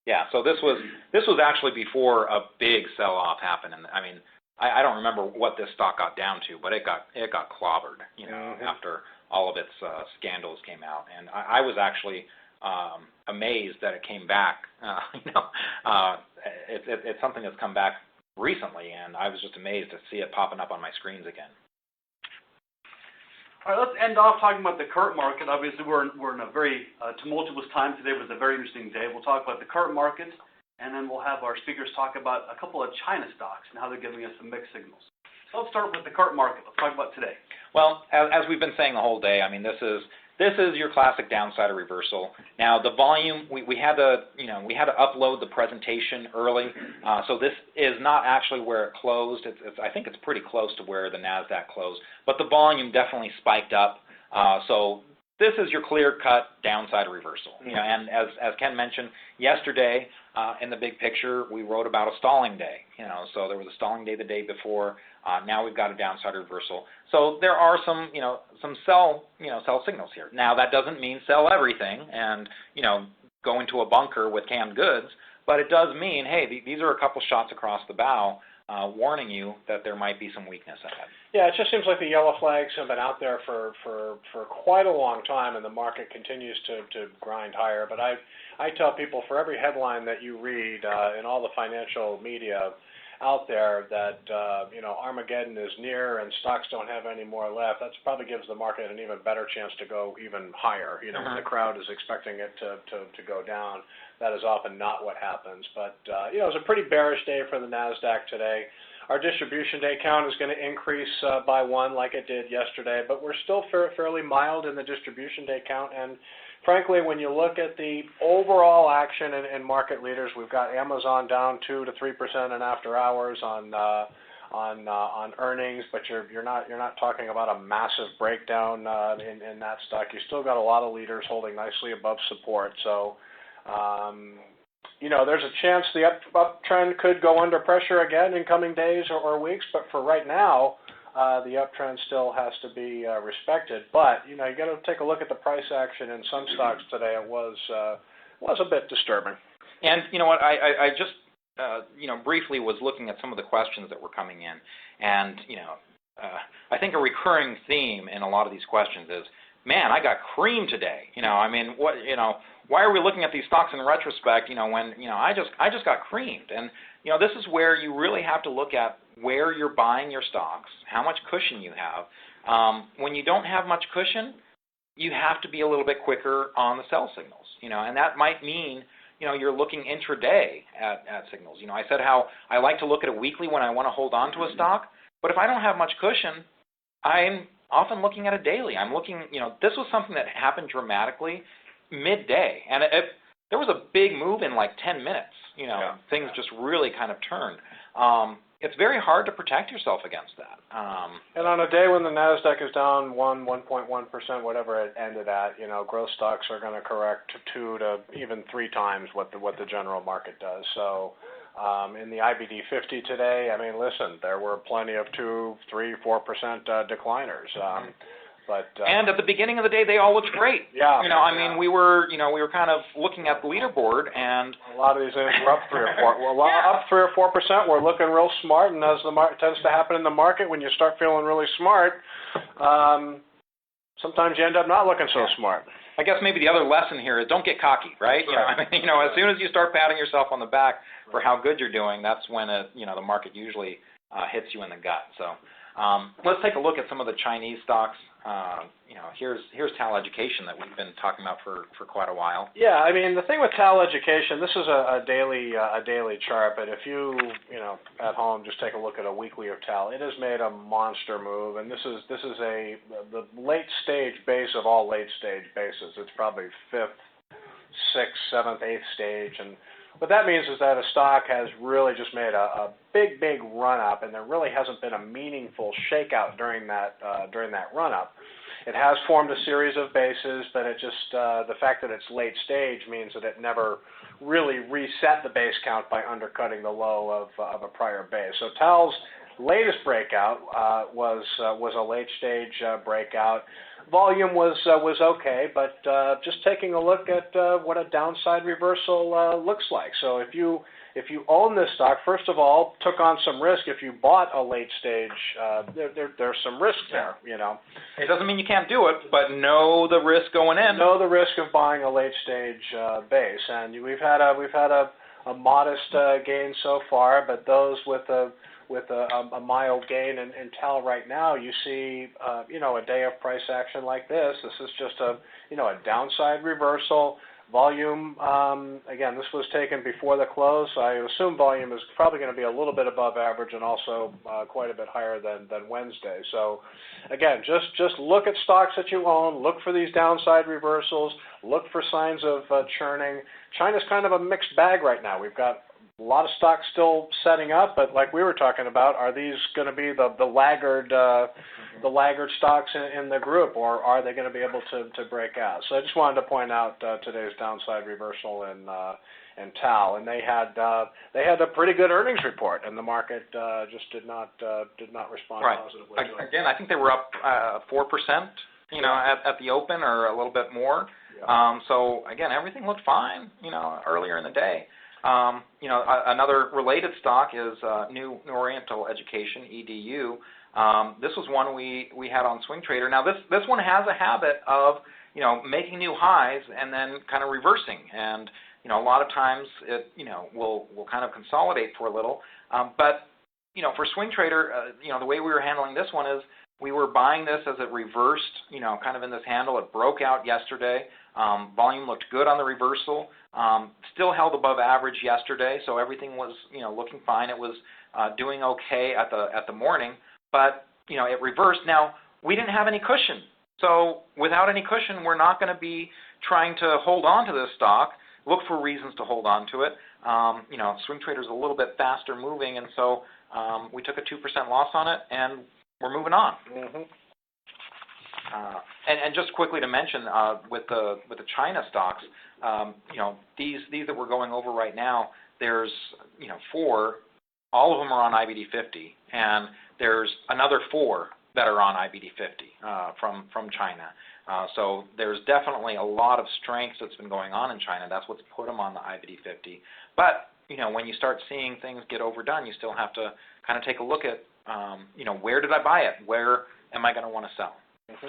Yeah. So this was actually before a big sell-off happened, and I mean, I don't remember what this stock got down to, but it got clobbered, after all of its scandals came out, and I was actually amazed that it came back. It's something that's come back recently, and I was just amazed to see it popping up on my screens again. All right, let's end off talking about the current market. Obviously, we're in a very tumultuous time today. It was a very interesting day. We'll talk about the current market, and then we'll have our speakers talk about a couple of China stocks and how they're giving us some mixed signals. So let's start with the current market. Let's talk about today. Well, as we've been saying the whole day, I mean, this is your classic downside reversal. Now, the volume, we had to upload the presentation early, so this is not actually where it closed. I think it's pretty close to where the NASDAQ closed, but the volume definitely spiked up. So this is your clear-cut downside reversal. And as Ken mentioned yesterday, in the big picture, we wrote about a stalling day. So there was a stalling day the day before. Now we've got a downside reversal. So there are some sell signals here. Now that doesn't mean sell everything and go into a bunker with canned goods, but it does mean, hey, these are a couple shots across the bow, warning you that there might be some weakness ahead. Yeah, it just seems like the yellow flags have been out there for quite a long time, and the market continues to grind higher. But I tell people, for every headline that you read in all the financial media out there that Armageddon is near and stocks don't have any more left, that probably gives the market an even better chance to go even higher. When the crowd is expecting it to go down, that is often not what happens. But it was a pretty bearish day for the NASDAQ today. Our distribution day count is going to increase by 1 like it did yesterday, but we're still fairly mild in the distribution day count. And frankly, when you look at the overall action in market leaders, we've got Amazon down 2 to 3% in after hours on earnings, but you're not talking about a massive breakdown in that stock. You still got a lot of leaders holding nicely above support. So there's a chance the uptrend could go under pressure again in coming days or weeks, but for right now, the uptrend still has to be respected. But you got to take a look at the price action in some stocks today. It was a bit disturbing. And you know what? I just briefly was looking at some of the questions that were coming in, and I think a recurring theme in a lot of these questions is, man, I got creamed today. I mean, why are we looking at these stocks in retrospect, when, I just got creamed. And, this is where you really have to look at where you're buying your stocks, how much cushion you have. When you don't have much cushion, you have to be a little bit quicker on the sell signals, and that might mean, you're looking intraday at signals. I said how I like to look at it weekly when I want to hold on to a stock, but if I don't have much cushion, I'm often looking at it daily. I'm looking, this was something that happened dramatically midday, and there was a big move in like 10 minutes. Things just really kind of turned. It's very hard to protect yourself against that. And on a day when the NASDAQ is down 1.1%, whatever it ended at, growth stocks are going to correct 2 to even 3 times what the general market does. So in the IBD 50 today, I mean, listen, there were plenty of 2, 3, 4% decliners. And at the beginning of the day, they all looked great. Yeah. We were kind of looking at the leaderboard, and a lot of these things were up 3 or 4. Well, up 3 or 4%. We're looking real smart, and as the tends to happen in the market, when you start feeling really smart, sometimes you end up not looking so smart. I guess maybe the other lesson here is don't get cocky, right? Right. As soon as you start patting yourself on the back for how good you're doing, that's when the market usually hits you in the gut. So let's take a look at some of the Chinese stocks. Here's TAL Education that we've been talking about for quite a while. Yeah, I mean, the thing with TAL Education, this is a daily chart, but if you at home just take a look at a weekly of TAL, it has made a monster move, and this is the late stage base of all late stage bases. It's probably 5th, 6th, 7th, 8th stage, and what that means is that a stock has really just made a big run up, and there really hasn't been a meaningful shakeout during that run up. It has formed a series of bases, but it just the fact that it's late stage means that it never really reset the base count by undercutting the low of a prior base. So TAL's latest breakout was a late stage breakout. Volume was okay, but just taking a look at what a downside reversal looks like. So if you own this stock, first of all, took on some risk. If you bought a late stage, there's some risk there. It doesn't mean you can't do it, but know the risk going in. Know the risk of buying a late stage base, and we've had a modest gain so far, but those with a mild gain in TAL right now, you see, a day of price action like this. This is just a downside reversal. Volume, again, this was taken before the close. So I assume volume is probably going to be a little bit above average and also quite a bit higher than Wednesday. So, again, just look at stocks that you own. Look for these downside reversals. Look for signs of churning. China's kind of a mixed bag right now. We've got a lot of stocks still setting up, but like we were talking about, are these going to be the laggard stocks in the group, or are they going to be able to break out? So I just wanted to point out today's downside reversal in TAL, and they had a pretty good earnings report, and the market just did not respond positively. Right. Again, I think they were up 4%, at the open, or a little bit more. Yeah. So again, everything looked fine, earlier in the day. Another related stock is New Oriental Education, EDU. This was one we had on Swing Trader. Now this one has a habit of making new highs and then kind of reversing, and a lot of times it will kind of consolidate for a little. But for Swing Trader, the way we were handling this one is we were buying this as it reversed, kind of in this handle. It broke out yesterday. Volume looked good on the reversal. Still held above average yesterday, so everything was looking fine. It was doing okay at the morning, but it reversed. Now we didn't have any cushion, so without any cushion, we're not going to be trying to hold on to this stock. Look for reasons to hold on to it. Swing Trader's a little bit faster moving, and so we took a 2% loss on it, and we're moving on. Mm-hmm. And just quickly to mention, with the China stocks, these that we're going over right now, there's 4, all of them are on IBD 50, and there's another 4 that are on IBD 50 from China. So there's definitely a lot of strength that's been going on in China. That's what's put them on the IBD 50. But when you start seeing things get overdone, you still have to kind of take a look at where did I buy it? Where am I going to want to sell? Mm-hmm.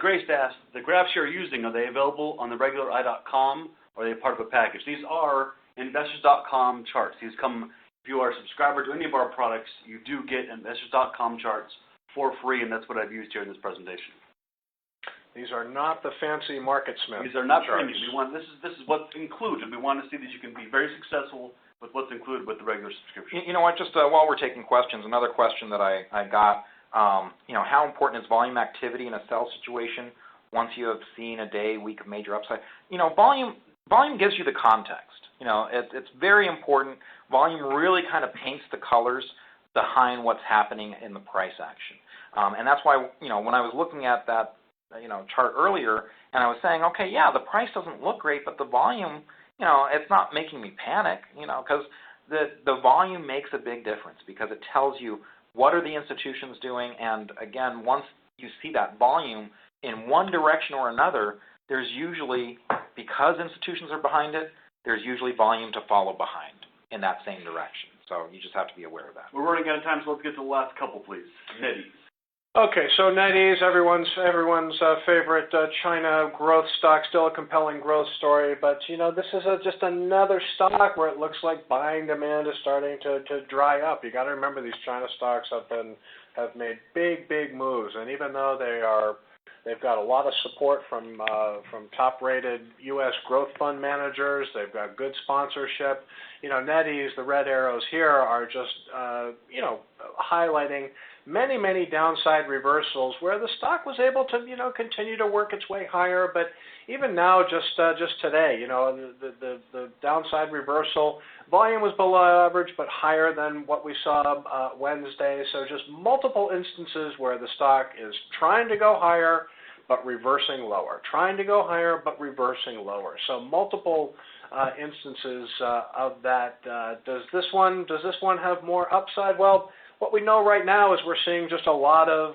Grace asked, the graphs you're using, are they available on the regular i.com or are they part of a package? These are investors.com charts. These come, if you are a subscriber to any of our products, you do get investors.com charts for free, and that's what I've used here in this presentation. These are not the fancy MarketSmith. These are not charts. premium. This is what's included. We want to see that you can be very successful with what's included with the regular subscription. You know what, just while we're taking questions, another question that I got, how important is volume activity in a sell situation once you have seen a day, week of major upside? Volume gives you the context. It's very important. Volume really kind of paints the colors behind what's happening in the price action. And that's why, when I was looking at that, chart earlier, and I was saying, okay, yeah, the price doesn't look great, but the volume, it's not making me panic, because the volume makes a big difference because it tells you what are the institutions doing, and again, once you see that volume in one direction or another, there's usually, because institutions are behind it, there's usually volume to follow behind in that same direction. So you just have to be aware of that. We're running out of time, so let's get to the last couple, please. NetEase. Okay, so NetEase, everyone's favorite China growth stock, still a compelling growth story, but this is just another stock where it looks like buying demand is starting to dry up. You got to remember these China stocks have made big moves, and even though they've got a lot of support from top-rated U.S. growth fund managers, they've got good sponsorship. NetEase, the red arrows here are just highlighting many downside reversals where the stock was able to continue to work its way higher, but even now, just today, the downside reversal volume was below average but higher than what we saw Wednesday. So just multiple instances where the stock is trying to go higher but reversing lower, trying to go higher but reversing lower. So multiple instances of that. Does this one have more upside? Well, what we know right now is we're seeing just a lot of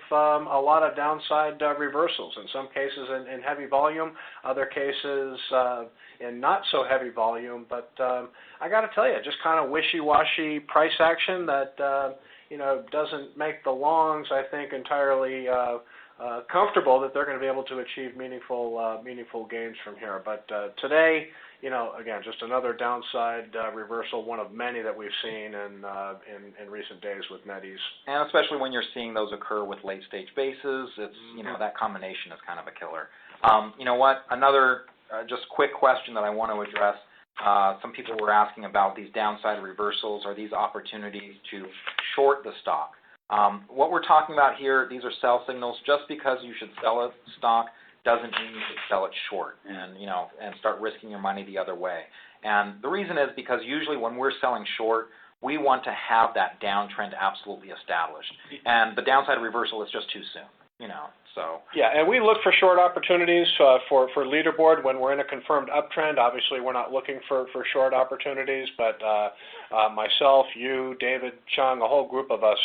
downside reversals. In some cases in heavy volume, other cases in not so heavy volume. But I got to tell you, just kind of wishy-washy price action that doesn't make the longs, I think, entirely comfortable that they're going to be able to achieve meaningful gains from here. But today, again, just another downside reversal, one of many that we've seen in recent days with NetEase. And especially when you're seeing those occur with late-stage bases, it's that combination is kind of a killer. You know what? Another just quick question that I want to address. Some people were asking about these downside reversals. Are these opportunities to short the stock? What we're talking about here, these are sell signals. Just because you should sell a stock doesn't mean you should sell it short and start risking your money the other way. And the reason is because usually when we're selling short, we want to have that downtrend absolutely established. And the downside reversal is just too soon, so. Yeah, and we look for short opportunities for leaderboard when we're in a confirmed uptrend. Obviously, we're not looking for short opportunities, but myself, you, David, Chung, a whole group of us,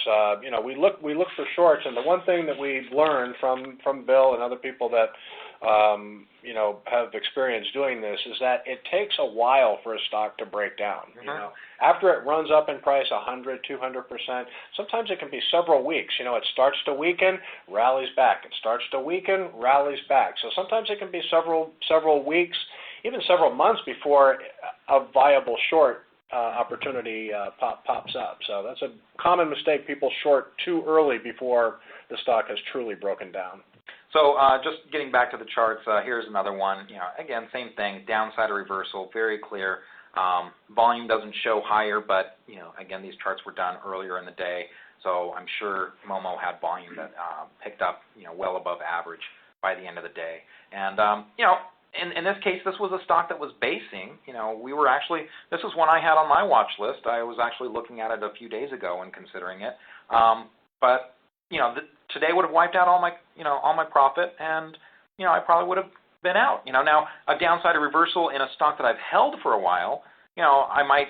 we look for shorts. And the one thing that we've learned from Bill and other people that have experience doing this is that it takes a while for a stock to break down. After it runs up in price 100, 200%, sometimes it can be several weeks. It starts to weaken, rallies back. It starts to weaken, rallies back. So sometimes it can be several weeks, even several months before a viable short opportunity pops up. So that's a common mistake. People short too early before the stock has truly broken down. So just getting back to the charts, here's another one. Again, same thing, downside reversal, very clear. Volume doesn't show higher, but again, these charts were done earlier in the day, so I'm sure Momo had volume that picked up well above average by the end of the day. And in this case, this was a stock that was basing. This is one I had on my watch list. I was actually looking at it a few days ago and considering it, but today would have wiped out all my profit, and I probably would have been out. Now a downside reversal in a stock that I've held for a while, I might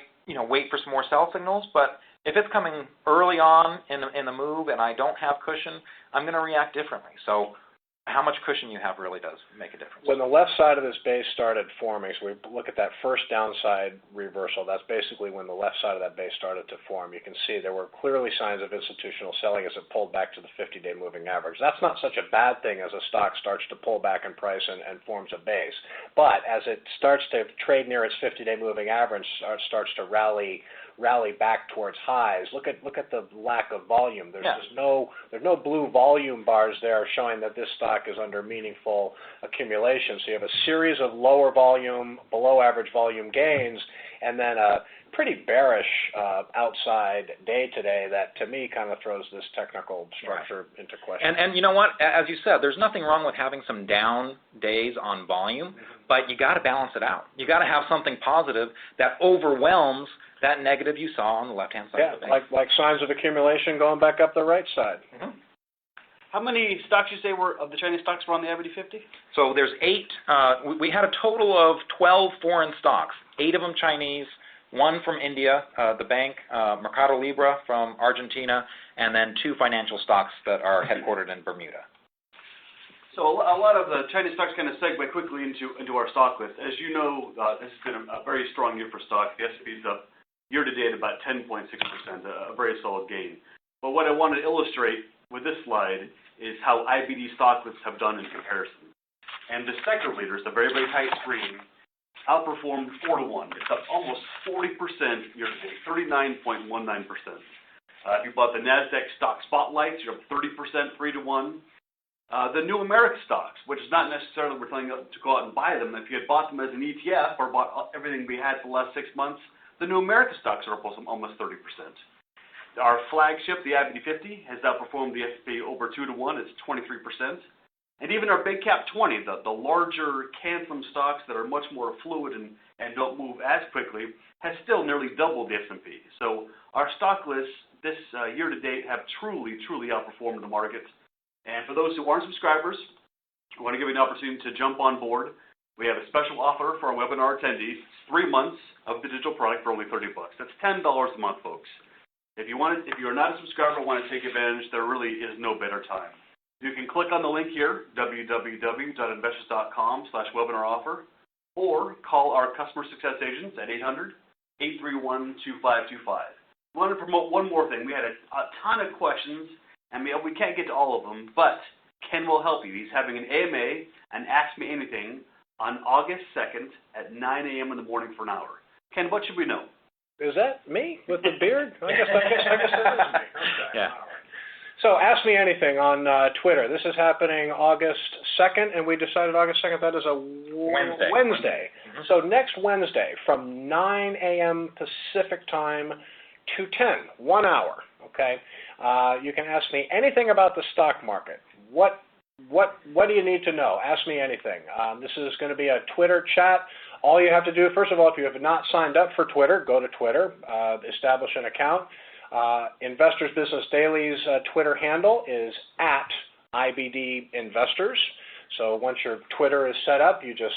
wait for some more sell signals, but if it's coming early on in the move and I don't have cushion, I'm going to react differently. So how much cushion you have really does make a difference. When the left side of this base started forming, so we look at that first downside reversal, that's basically when the left side of that base started to form. You can see there were clearly signs of institutional selling as it pulled back to the 50-day moving average. That's not such a bad thing as a stock starts to pull back in price and forms a base. But as it starts to trade near its 50-day moving average, starts to rally back towards highs. Look at the lack of volume. There's no blue volume bars there showing that this stock is under meaningful accumulation. So you have a series of lower volume, below average volume gains, and then a pretty bearish outside day today that to me kind of throws this technical structure into question. And you know what, as you said, there's nothing wrong with having some down days on volume, but you got to balance it out. You got to have something positive that overwhelms that negative you saw on the left-hand side of the base. like signs of accumulation going back up the right side. Mm-hmm. How many stocks you say were of the Chinese stocks were on the IBD 50? So there's 8. We had a total of 12 foreign stocks, 8 of them Chinese, 1 from India, the bank, Mercado Libre from Argentina, and then 2 financial stocks that are headquartered in Bermuda. So a lot of the Chinese stocks kind of segue quickly into our stock list. As you know, this has been a very strong year for stocks. The S&P is up year-to-date about 10.6%, a very solid gain. But what I want to illustrate with this slide is how IBD stock lists have done in comparison. And the sector leaders, the very, very tight screen, outperformed 4-to-1. It's up almost 40% year-to-date, 39.19%. If you bought the NASDAQ stock spotlights, you're up 30%, 3-to-1. The new America stocks, which is not necessarily we're telling you to go out and buy them. If you had bought them as an ETF or bought everything we had for the last 6 months, the new America stocks are up almost 30%. Our flagship, the IBD 50, has outperformed the S&P over 2-to-1. It's 23%. And even our big cap 20, the larger Canton stocks that are much more fluid and don't move as quickly, has still nearly doubled the S&P. So our stock lists this year to date have truly outperformed the market. And for those who aren't subscribers, we want to give you an opportunity to jump on board. We have a special offer for our webinar attendees. It's 3 months of the digital product for only $30. That's $10 a month, folks. If you are not a subscriber and want to take advantage, there really is no better time. You can click on the link here, www.investors.com/webinar offer, or call our customer success agents at 800-831-2525. We want to promote one more thing. We had a ton of questions, and we can't get to all of them, but Ken will help you. He's having an AMA and Ask Me Anything on August 2nd at 9 a.m. in the morning for an hour. Ken, what should we know? Is that me with the beard? I guess that is me. Okay. Yeah. So ask me anything on Twitter. This is happening August 2nd, and we decided August 2nd, that is a Wednesday. Mm-hmm. So next Wednesday from 9 a.m. Pacific time to 10, 1 hour, okay? You can ask me anything about the stock market. What do you need to know? Ask me anything. This is going to be a Twitter chat. All you have to do, first of all, if you have not signed up for Twitter, go to Twitter, establish an account. Investors Business Daily's Twitter handle is @IBDInvestors. So once your Twitter is set up, you just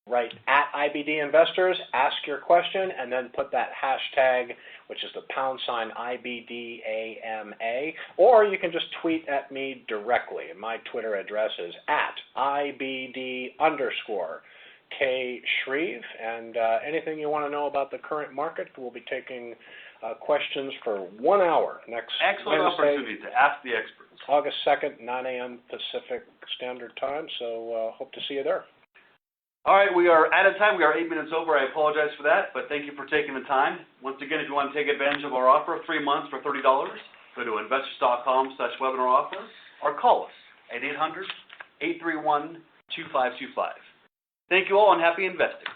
write @IBDInvestors, ask your question, and then put that hashtag, which is the #IBDAMA, or you can just tweet at me directly. My Twitter address is @IBD_K_Shreve, and anything you want to know about the current market, we'll be taking questions for 1 hour next Excellent Wednesday, opportunity to ask the experts. August 2nd, 9 a.m. Pacific Standard Time, so hope to see you there. All right, we are out of time. We are 8 minutes over. I apologize for that, but thank you for taking the time. Once again, if you want to take advantage of our offer of 3 months for $30, go to investors.com/webinar offer or call us at 800-831-2525. Thank you all and happy investing.